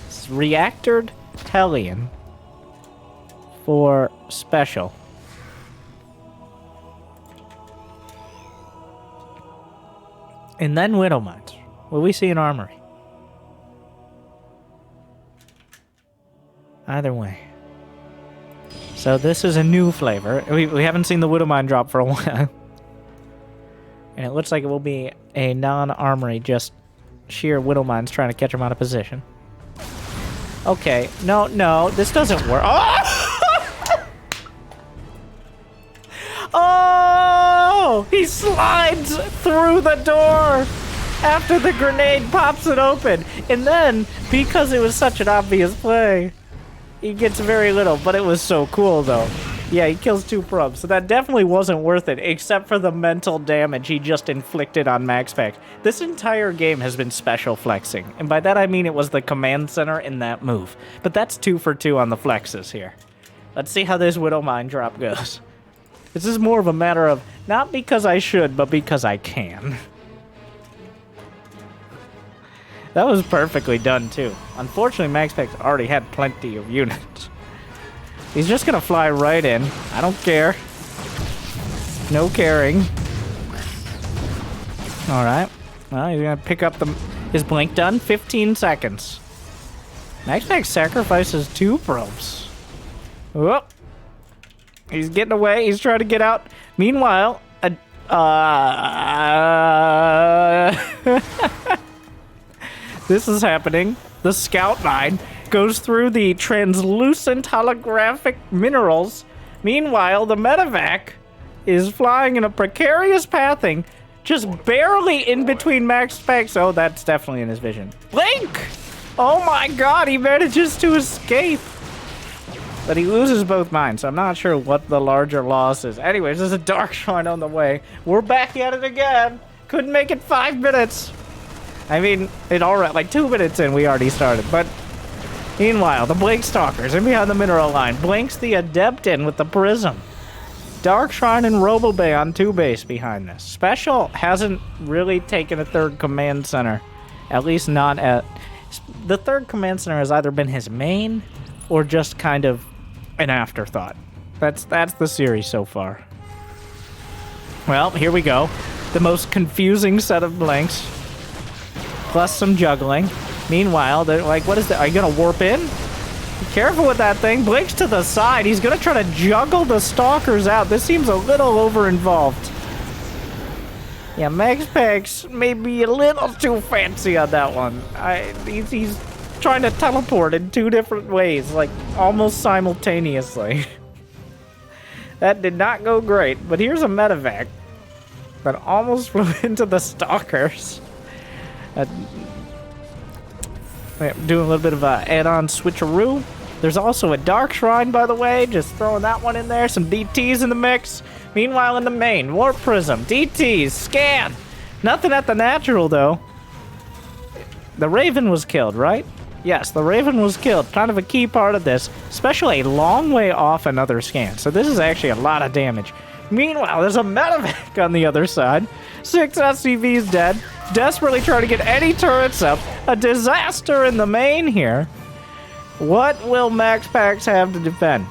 A: Reactored Hellion for SpeCial. And then Widow Mines. Will we see an armory? Either way. So this is a new flavor. We haven't seen the Widow Mine drop for a while. And it looks like it will be a non-armory, just sheer Widow Mines trying to catch him out of position. Okay. No, this doesn't work. Oh! Oh! He slides through the door after the grenade pops it open. And then, because it was such an obvious play, he gets very little, but it was so cool, though. Yeah, he kills 2 probes, so that definitely wasn't worth it, except for the mental damage he just inflicted on MaxPax. This entire game has been SpeCial flexing, and by that I mean it was the command center in that move. But that's 2 for 2 on the flexes here. Let's see how this Widow Mine drop goes. This is more of a matter of, not because I should, but because I can. That was perfectly done, too. Unfortunately, MaxPax already had plenty of units. He's just gonna fly right in. I don't care. No caring. Alright. Well, he's gonna pick up his blink done. 15 seconds. MaxPax sacrifices 2 probes. Whoop. He's getting away. He's trying to get out. Meanwhile, this is happening. The scout mine goes through the translucent holographic minerals. Meanwhile, the medevac is flying in a precarious pathing, just barely in between MaxPax. Oh, that's definitely in his vision. Blink! Oh my god, he manages to escape. But he loses both mines, so I'm not sure what the larger loss is. Anyways, there's a Dark Shrine on the way. We're back at it again. Couldn't make it 5 minutes. I mean, it already, like 2 minutes in, we already started. But meanwhile, the Blink Stalkers in behind the mineral line. Blinks the Adept in with the Prism. Dark Shrine and Robobay on 2 base behind this. SpeCial hasn't really taken a third command center. At least not at... The third command center has either been his main or just kind of an afterthought. That's the series so far. Well, here we go. The most confusing set of blanks. Plus some juggling. Meanwhile, they're like, what is that? Are you going to warp in? Be careful with that thing. Blinks to the side. He's going to try to juggle the stalkers out. This seems a little over-involved. Yeah, MaxPax may be a little too fancy on that one. He's trying to teleport in 2 different ways, like almost simultaneously. That did not go great, but here's a medevac that almost flew into the stalkers. Doing a little bit of a add-on switcheroo. There's also a Dark Shrine, by the way. Just throwing that one in there. Some DTs in the mix. Meanwhile, in the main, Warp Prism, DTs, scan. Nothing at the natural, though. The Raven was killed, right? Yes, the Raven was killed. Kind of a key part of this. Especially a long way off another scan. So this is actually a lot of damage. Meanwhile, there's a medevac on the other side. 6 SCVs dead. Desperately trying to get any turrets up. A disaster in the main here. What will MaxPax have to defend?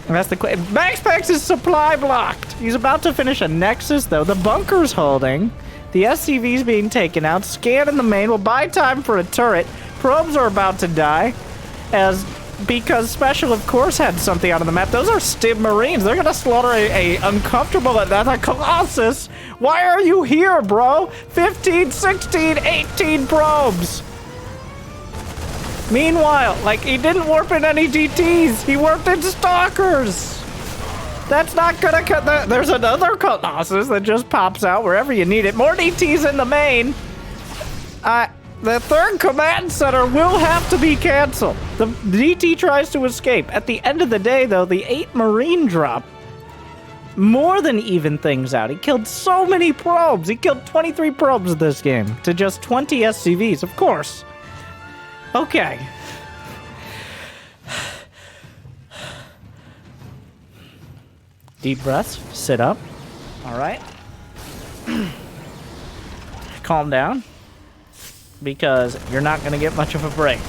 A: That's the question. MaxPax is supply blocked. He's about to finish a Nexus, though. The bunker's holding. The SCV's being taken out. Scan in the main will buy time for a turret. Probes are about to die. Because SpeCial, of course, had something out on the map. Those are Stim Marines. They're going to slaughter a uncomfortable Colossus. Why are you here, bro? 15, 16, 18 probes. Meanwhile, like, he didn't warp in any DTs. He warped in Stalkers. That's not going to cut. There's another Colossus that just pops out wherever you need it. More DTs in the main. The third command center will have to be canceled. The DT tries to escape. At the end of the day, though, the 8 Marine drop more than even things out. He killed so many probes. He killed 23 probes this game to just 20 SCVs, of course. Okay. Deep breaths. Sit up. All right. Calm down. Because you're not going to get much of a break.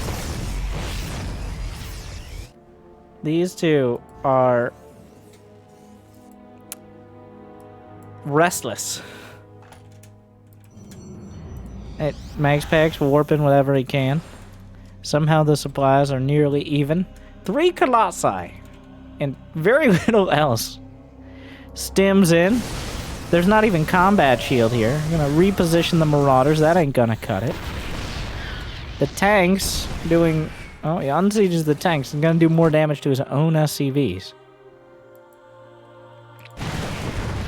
A: These two are restless. MaxPax will warp in whatever he can. Somehow the supplies are nearly even. 3 Colossi and very little else. Stims in. There's not even combat shield here. I'm going to reposition the Marauders. That ain't going to cut it. The tanks doing... Oh, he unsieges the tanks and going to do more damage to his own SCVs.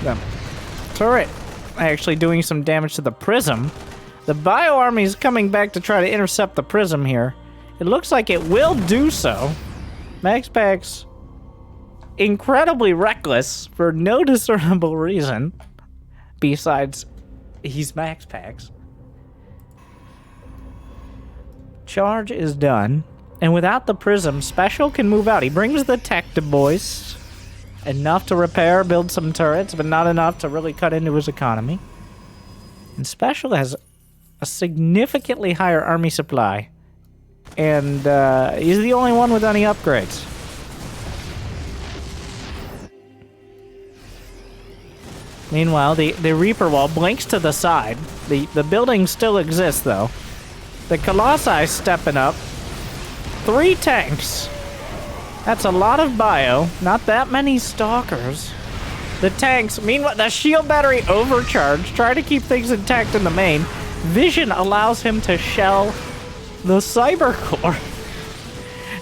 A: The turret actually doing some damage to the Prism. The Bio Army is coming back to try to intercept the Prism here. It looks like it will do so. MaxPax, incredibly reckless for no discernible reason. Besides, he's MaxPax. Charge is done. And without the Prism, SpeCial can move out. He brings the tech to boys. Enough to repair, build some turrets, but not enough to really cut into his economy. And SpeCial has a significantly higher army supply. And he's the only one with any upgrades. Meanwhile, the Reaper Wall blinks to the side. The building still exists, though. The Colossi stepping up. 3 tanks. That's a lot of bio. Not that many Stalkers. The tanks, meanwhile, the shield battery overcharged. Try to keep things intact in the main. Vision allows him to shell the Cyber Core.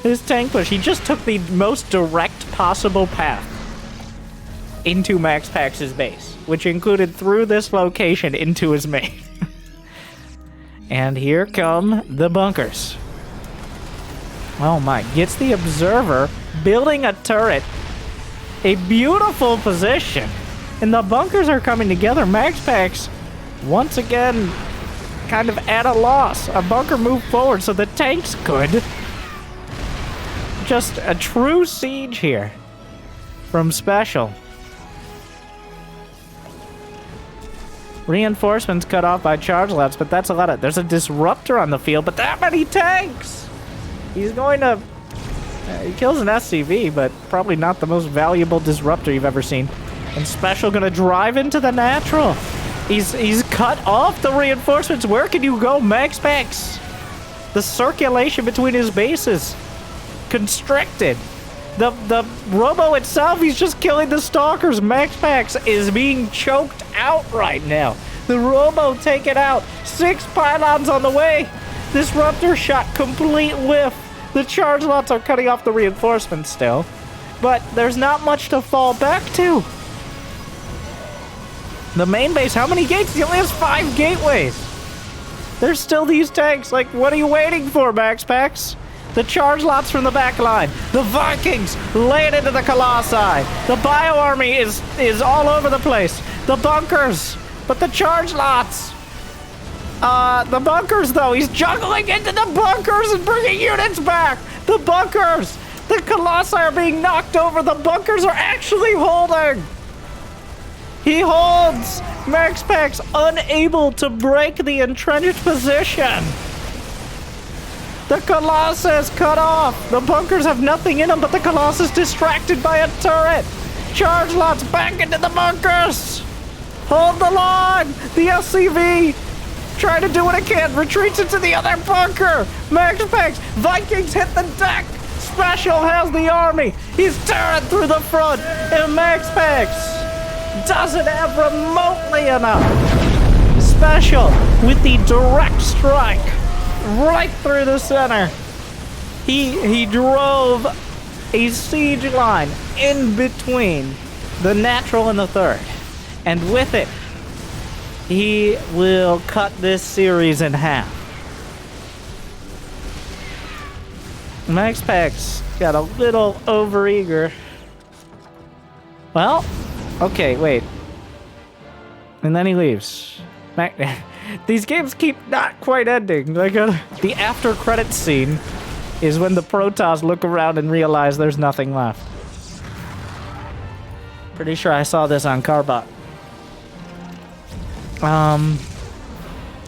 A: His tank push. He just took the most direct possible path into MaxPax's base, which included through this location into his main. And here come the bunkers. Oh my, gets the Observer building a turret. A beautiful position. And the bunkers are coming together. MaxPax, once again, kind of at a loss. A bunker moved forward so the tanks could. Just a true siege here from SpeCial. Reinforcements cut off by charge lots, but that's a lot of... There's a disruptor on the field, but that many tanks! He's going to... he kills an SCV, but probably not the most valuable disruptor you've ever seen. And SpeCial gonna drive into the natural. He's cut off the reinforcements. Where can you go, MaxPax? The circulation between his bases constricted. The Robo itself, he's just killing the Stalkers. MaxPax is being choked out right now. The Robo taken out. 6 pylons on the way. Disruptor shot, complete whiff. The charge lots are cutting off the reinforcements still. But there's not much to fall back to. The main base, how many gates? He only has 5 gateways. There's still these tanks. Like, what are you waiting for, MaxPax? The charge lots from the back line. The Vikings lay it into the Colossi. The Bio Army is all over the place. The bunkers. But the charge lots. The bunkers, though. He's juggling into the bunkers and bringing units back. The bunkers. The Colossi are being knocked over. The bunkers are actually holding. He holds. MaxPax unable to break the entrenched position. The Colossus cut off. The bunkers have nothing in them, but the Colossus distracted by a turret. Charge lots back into the bunkers. Hold the line. The SCV trying to do what it can. Retreats into the other bunker. MaxPax. Vikings hit the deck. SpeCial has the army. He's tearing through the front. And MaxPax doesn't have remotely enough. SpeCial with the direct strike. Right through the center. He drove a siege line in between the natural and the third. And with it, he will cut this series in half. MaxPax got a little overeager. Well, okay, wait. And then he leaves. These games keep not quite ending. Like the after credits scene is when the Protoss look around and realize there's nothing left. Pretty sure I saw this on Carbot. I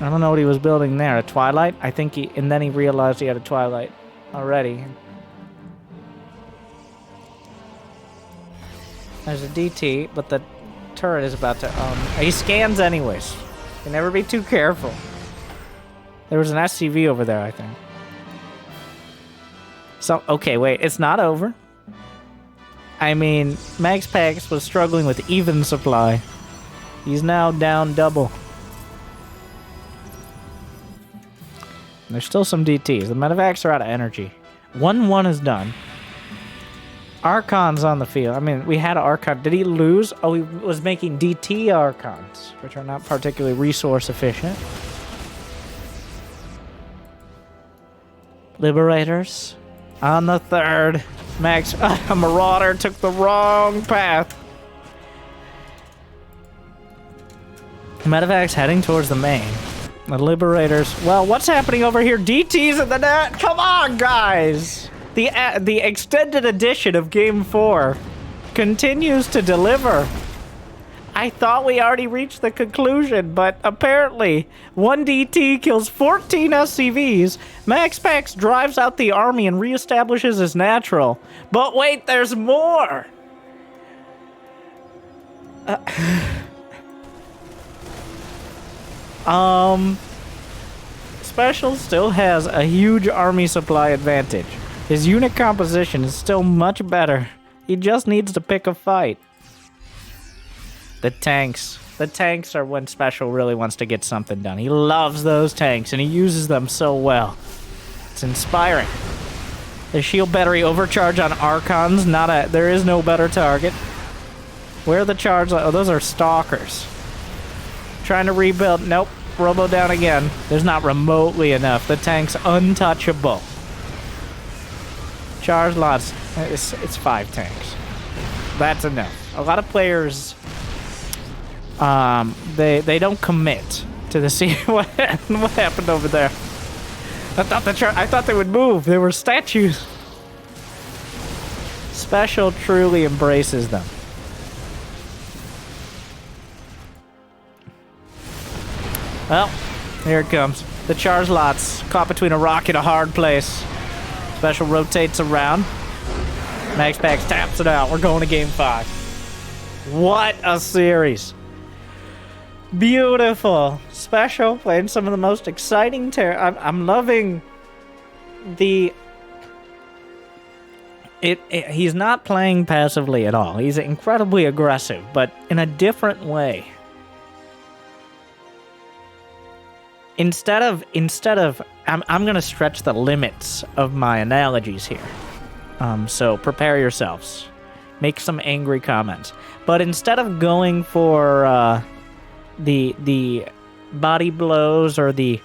A: don't know what he was building there. A Twilight? I think and then he realized he had a Twilight already. There's a DT, but the turret is about to, he scans anyways. Can never be too careful. There was an SCV over there, I think. So, okay, wait, it's not over. I mean, MaxPax was struggling with even supply. He's now down double. There's still some DTs. The medevacs are out of energy. 1-1 is done. Archon's on the field. I mean, we had an Archon. Did he lose? Oh, he was making DT Archons, which are not particularly resource efficient. Liberators on the third. A Marauder took the wrong path. Medevac's heading towards the main. The Liberators. Well, what's happening over here? DT's in the net. Come on, guys. The extended edition of Game 4 continues to deliver. I thought we already reached the conclusion, but apparently 1 DT kills 14 SCVs. MaxPax drives out the army and reestablishes his natural. But wait, there's more! SpeCial still has a huge army supply advantage. His unit composition is still much better. He just needs to pick a fight. The tanks. The tanks are when SpeCial really wants to get something done. He loves those tanks, and he uses them so well. It's inspiring. The shield battery overcharge on Archons. There is no better target. Where are the charge? Oh, those are Stalkers. Trying to rebuild. Nope. Robo down again. There's not remotely enough. The tank's untouchable. Charge lots. It's 5 tanks. That's enough. A lot of players, they don't commit to the scene. What happened over there? I thought they would move. They were statues. SpeCial truly embraces them. Well, here it comes. The charge lots caught between a rock and a hard place. Special rotates around. MaxPax taps it out. We're going to game 5. What a series. Beautiful. SpeCial playing some of the most exciting Terran. I'm loving the... He's not playing passively at all. He's incredibly aggressive, but in a different way. Instead of, I'm gonna stretch the limits of my analogies here. So prepare yourselves. Make some angry comments. But instead of going for the body blows or the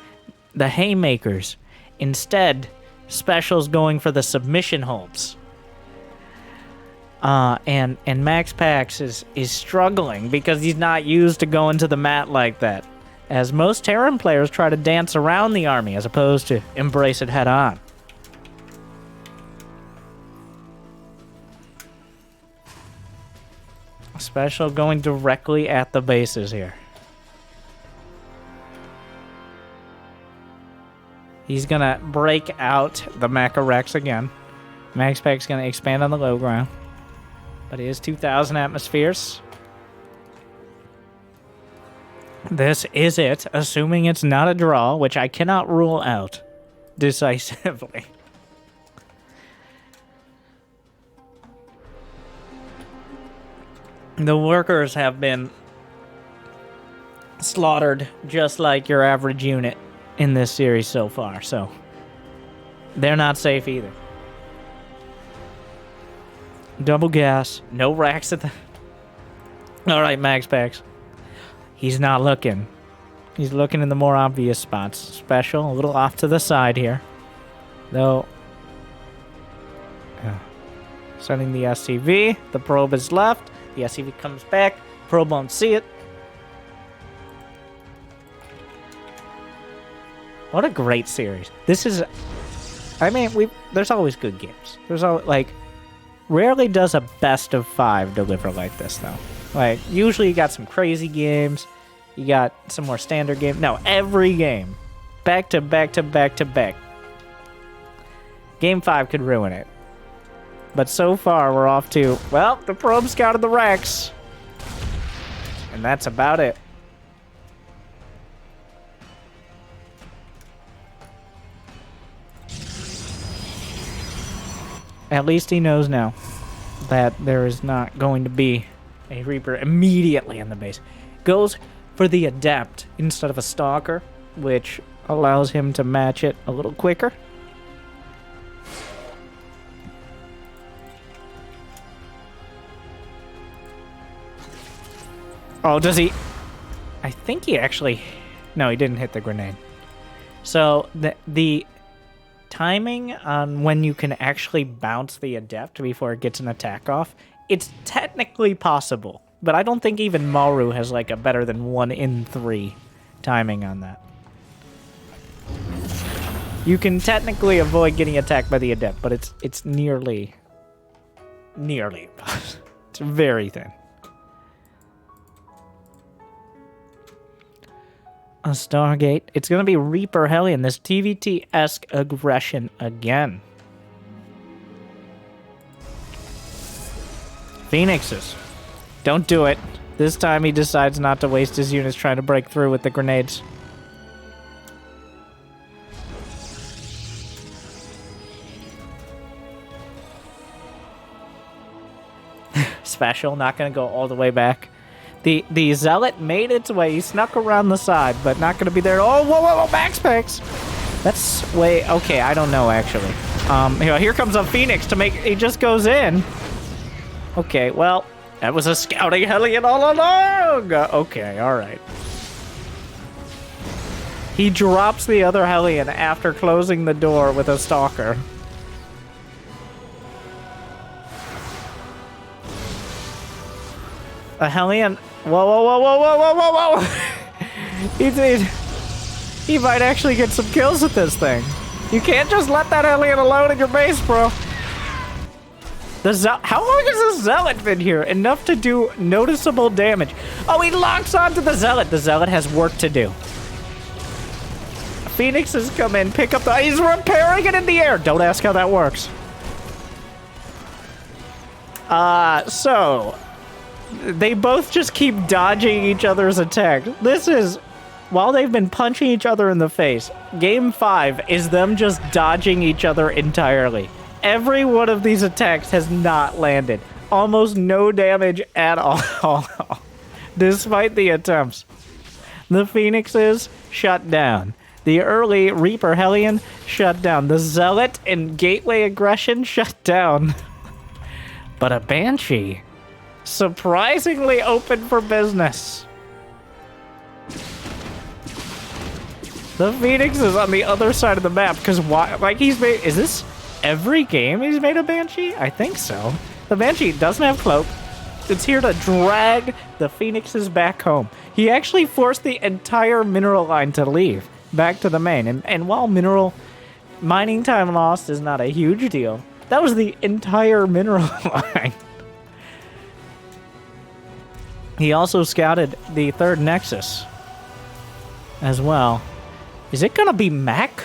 A: haymakers, instead, SpeCial's going for the submission holds. And MaxPax is struggling because he's not used to going to the mat like that, as most Terran players try to dance around the army as opposed to embrace it head on. SpeCial going directly at the bases here. He's gonna break out the Macarex again. MaxPax gonna expand on the low ground. But it is 2,000 atmospheres. This is it, assuming it's not a draw, which I cannot rule out decisively. The workers have been slaughtered just like your average unit in this series so far, so they're not safe either. Double gas, no racks at the... Alright, MaxPax. He's not looking. He's looking in the more obvious spots. SpeCial, a little off to the side here. Though... Sending the SCV. The probe is left. The SCV comes back. Probe won't see it. What a great series. This is... I mean, there's always good games. There's always, like... Rarely does a best of 5 deliver like this, though. Like, usually you got some crazy games. You got some more standard games. No, every game. Back to back to back to back. Game 5 could ruin it. But so far, we're off to... Well, the probe scouted the racks. And that's about it. At least he knows now that there is not going to be a Reaper immediately in the base. Goes for the Adept instead of a Stalker, which allows him to match it a little quicker. Oh, does he? I think he actually... No, he didn't hit the grenade. So, the timing on when you can actually bounce the Adept before it gets an attack off, it's technically possible, but I don't think even Maru has like a better than 1 in 3 timing on that. You can technically avoid getting attacked by the Adept, but it's nearly it's very thin. A Stargate. It's going to be Reaper Hellion, this TVT-esque aggression again. Phoenixes. Don't do it. This time he decides not to waste his units trying to break through with the grenades. SpeCial, not going to go all the way back. The Zealot made its way. He snuck around the side, but not going to be there. Oh, whoa, whoa, whoa, MaxPax! That's way... Okay, I don't know, actually. Here comes a Phoenix to make... He just goes in. Okay, well, that was a scouting Hellion all along! Okay, alright. He drops the other Hellion after closing the door with a Stalker. A Hellion... Whoa, whoa, whoa, whoa, whoa, whoa, whoa, whoa! He might actually get some kills with this thing. You can't just let that Hellion alone in your base, bro. How long has the Zealot been here? Enough to do noticeable damage. Oh, he locks onto the Zealot. The Zealot has work to do. Phoenixes come in, pick up the... He's repairing it in the air! Don't ask how that works. So... They both just keep dodging each other's attack. This is... While they've been punching each other in the face, Game 5 is them just dodging each other entirely. Every one of these attacks has not landed. Almost no damage at all. Despite the attempts. The Phoenixes shut down. The early Reaper Hellion shut down. The Zealot and Gateway Aggression shut down. But a Banshee... surprisingly open for business. The Phoenix is on the other side of the map because why? Like he's made. Is this every game he's made a Banshee? I think so. The Banshee doesn't have cloak. It's here to drag the Phoenixes back home. He actually forced the entire mineral line to leave back to the main. And while mineral mining time lost is not a huge deal, that was the entire mineral line. He also scouted the third Nexus as well. Is it gonna be mech?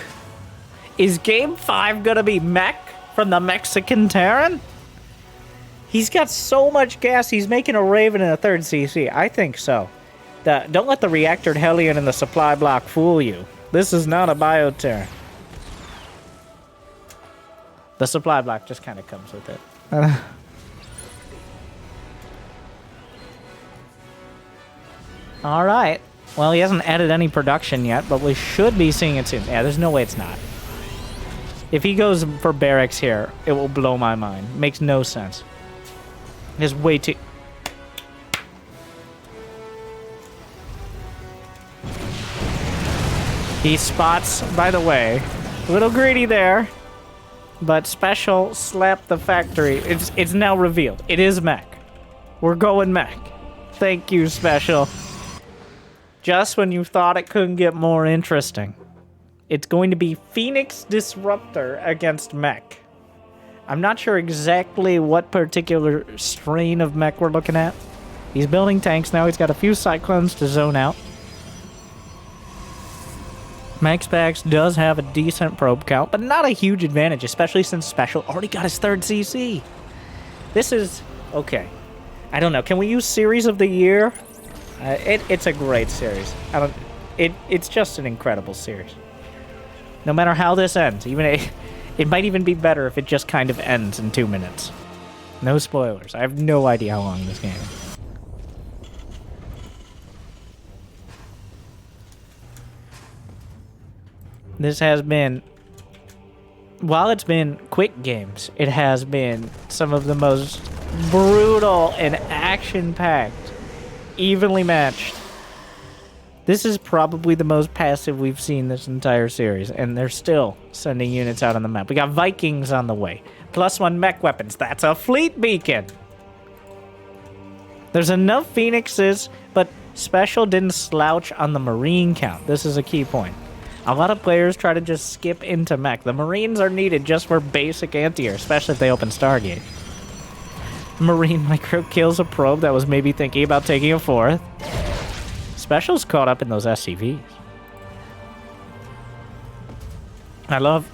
A: Is Game 5 gonna be mech from the Mexican Terran? He's got so much gas, he's making a Raven and a third CC. I think so. Don't let the reactored Hellion and the supply block fool you. This is not a Bioterran. The supply block just kind of comes with it. Alright. Well, he hasn't added any production yet, but we should be seeing it soon. Yeah, there's no way it's not. If he goes for barracks here, it will blow my mind. Makes no sense. There's way too... He spots, by the way, a little greedy there, but SpeCial slapped the factory. It's now revealed. It is mech. We're going mech. Thank you, SpeCial. Just when you thought it couldn't get more interesting. It's going to be Phoenix Disruptor against mech. I'm not sure exactly what particular strain of mech we're looking at. He's building tanks now. He's got a few Cyclones to zone out. MaxPax does have a decent probe count, but not a huge advantage, especially since SpeCial already got his third CC. This is... okay. I don't know. Can we use Series of the Year? It's a great series. It's just an incredible series. No matter how this ends, it might even be better if it just kind of ends in 2 minutes. No spoilers. I have no idea how long this game is. This has been... while it's been quick games, it has been some of the most brutal and action-packed, evenly matched. This is probably the most passive we've seen this entire series, and they're still sending units out on the map. We got Vikings on the way. +1 mech weapons. That's a fleet beacon! There's enough Phoenixes, but SpeCial didn't slouch on the Marine count. This is a key point. A lot of players try to just skip into mech. The Marines are needed just for basic anti-air, especially if they open Stargate. Marine micro kills a probe that was maybe thinking about taking a fourth. SpeCial's caught up in those SCVs. I love...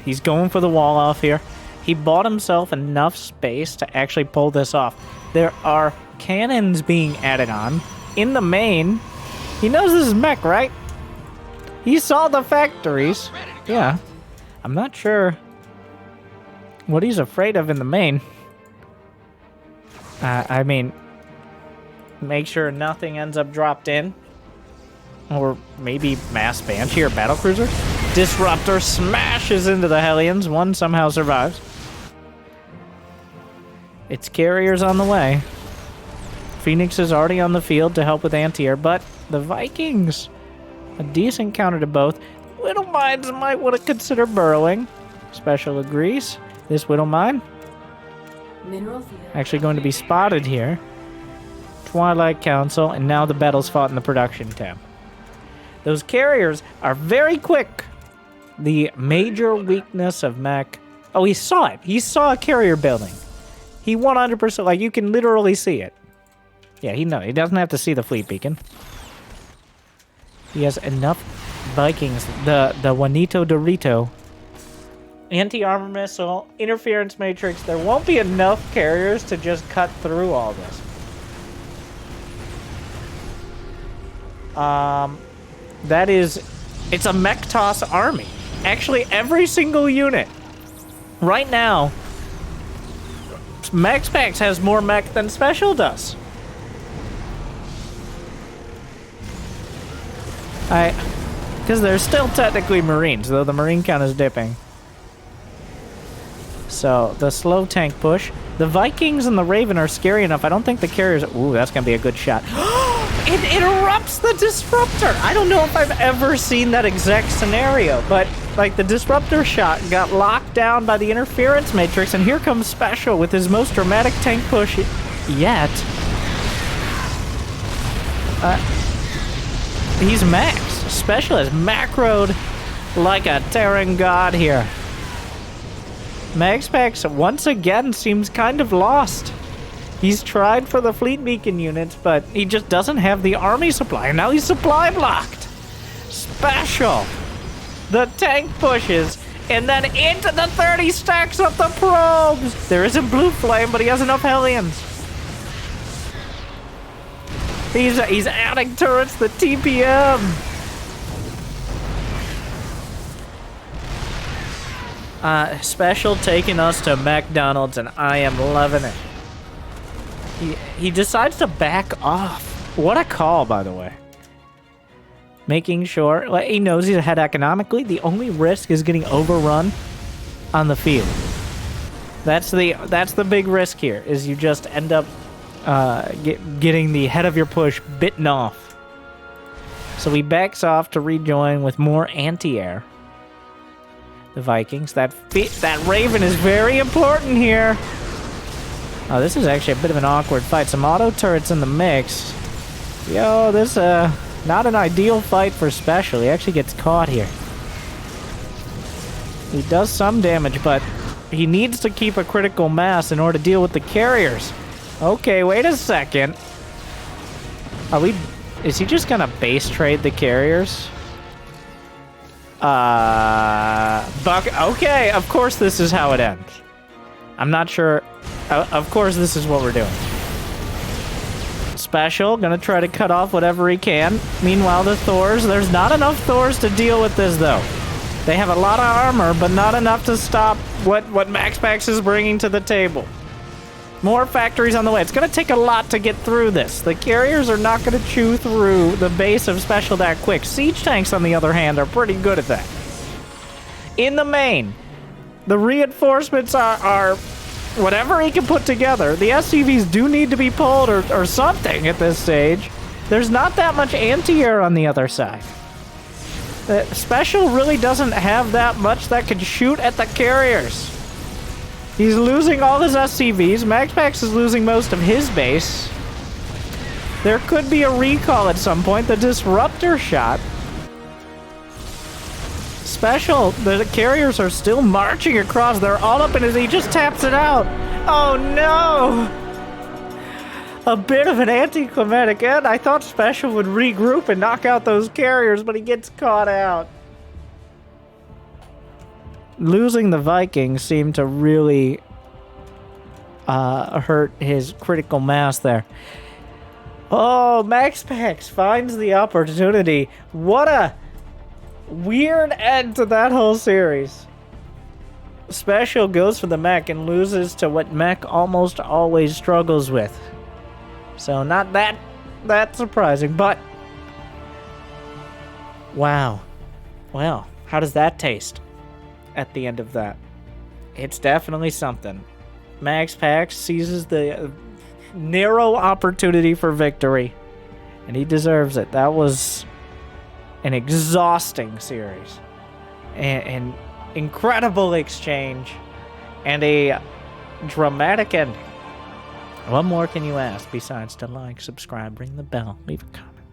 A: he's going for the wall off here. He bought himself enough space to actually pull this off. There are cannons being added on. In the main, he knows this is mech, right? He saw the factories. Yeah. I'm not sure what he's afraid of in the main. I mean, make sure nothing ends up dropped in. Or maybe mass Banshee or battlecruiser. Disruptor smashes into the Hellions. One somehow survives. Its carriers on the way. Phoenix is already on the field to help with anti-air, but the Vikings, a decent counter to both. Widow Mines might want to consider burrowing. SpeCial agrees. This Widow Mine actually going to be spotted here. Twilight Council, and now the battle's fought in the production tab. Those carriers are very quick. The major weakness of mech... oh, he saw it. He saw a carrier building. He 100%... like, you can literally see it. Yeah, he doesn't have to see the fleet beacon. He has enough Vikings, the Juanito Dorito. Anti-armor missile, interference matrix. There won't be enough carriers to just cut through all this. That is... It's a mech toss army. Actually, every single unit. Right now, MaxPax has more mech than SpeCial does. Because they're still technically Marines, though the Marine count is dipping. So, the slow tank push. The Vikings and the Raven are scary enough. I don't think the carriers... Ooh, that's going to be a good shot. It interrupts the Disruptor! I don't know if I've ever seen that exact scenario, but, like, the Disruptor shot got locked down by the interference matrix, and here comes SpeCial with his most dramatic tank push yet. He's max. SpeCial is macroed like a Terran god here. MaxPax once again seems kind of lost. He's tried for the fleet beacon units, but he just doesn't have the army supply, and now he's supply blocked. SpeCial. The tank pushes, and then into the 30 stacks of the probes. There isn't Blue Flame, but he has enough Hellions. He's adding turrets to TPM. SpeCial taking us to McDonald's, and I am loving it. He decides to back off. What a call, by the way. Making sure, like, he knows he's ahead economically. The only risk is getting overrun on the field. That's the big risk here, is you just end up getting the head of your push bitten off. So he backs off to rejoin with more anti-air. The Vikings. That Raven is very important here. Oh, this is actually a bit of an awkward fight. Some auto turrets in the mix. Yo, this not an ideal fight for SpeCial. He actually gets caught here. He does some damage, but he needs to keep a critical mass in order to deal with the carriers. Okay, wait a second. Is he just gonna base trade the carriers? Okay, of course this is how it ends. I'm not sure. Of course this is what we're doing. SpeCial, gonna try to cut off whatever he can. Meanwhile, the Thors, there's not enough Thors to deal with this, though. They have a lot of armor, but not enough to stop what MaxPax is bringing to the table. More factories on the way. It's gonna take a lot to get through this. The carriers are not gonna chew through the base of SpeCial that quick. Siege tanks, on the other hand, are pretty good at that. In the main, the reinforcements are whatever he can put together. The SCVs do need to be pulled or something at this stage. There's not that much anti-air on the other side. SpeCial really doesn't have that much that can shoot at the carriers. He's losing all his SCVs. MaxPax is losing most of his base. There could be a recall at some point. The Disruptor shot. SpeCial, the carriers are still marching across. They're all up in his... He just taps it out. Oh, no! A bit of an anticlimactic end. I thought SpeCial would regroup and knock out those carriers, but he gets caught out. Losing the Vikings seemed to really hurt his critical mass there. Oh, MaxPax finds the opportunity. What a weird end to that whole series. SpeCial goes for the mech and loses to what mech almost always struggles with. So not that surprising, but wow. Well, how does that taste at the end of that? It's definitely something. MaxPax seizes the narrow opportunity for victory, and he deserves it. That was an exhausting series, an incredible exchange, and a dramatic ending. What more can you ask besides to like, subscribe, ring the bell, leave a comment,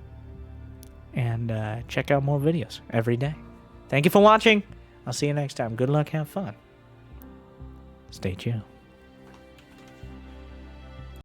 A: and check out more videos every day. Thank you for watching. I'll see you next time. Good luck, have fun. Stay chill.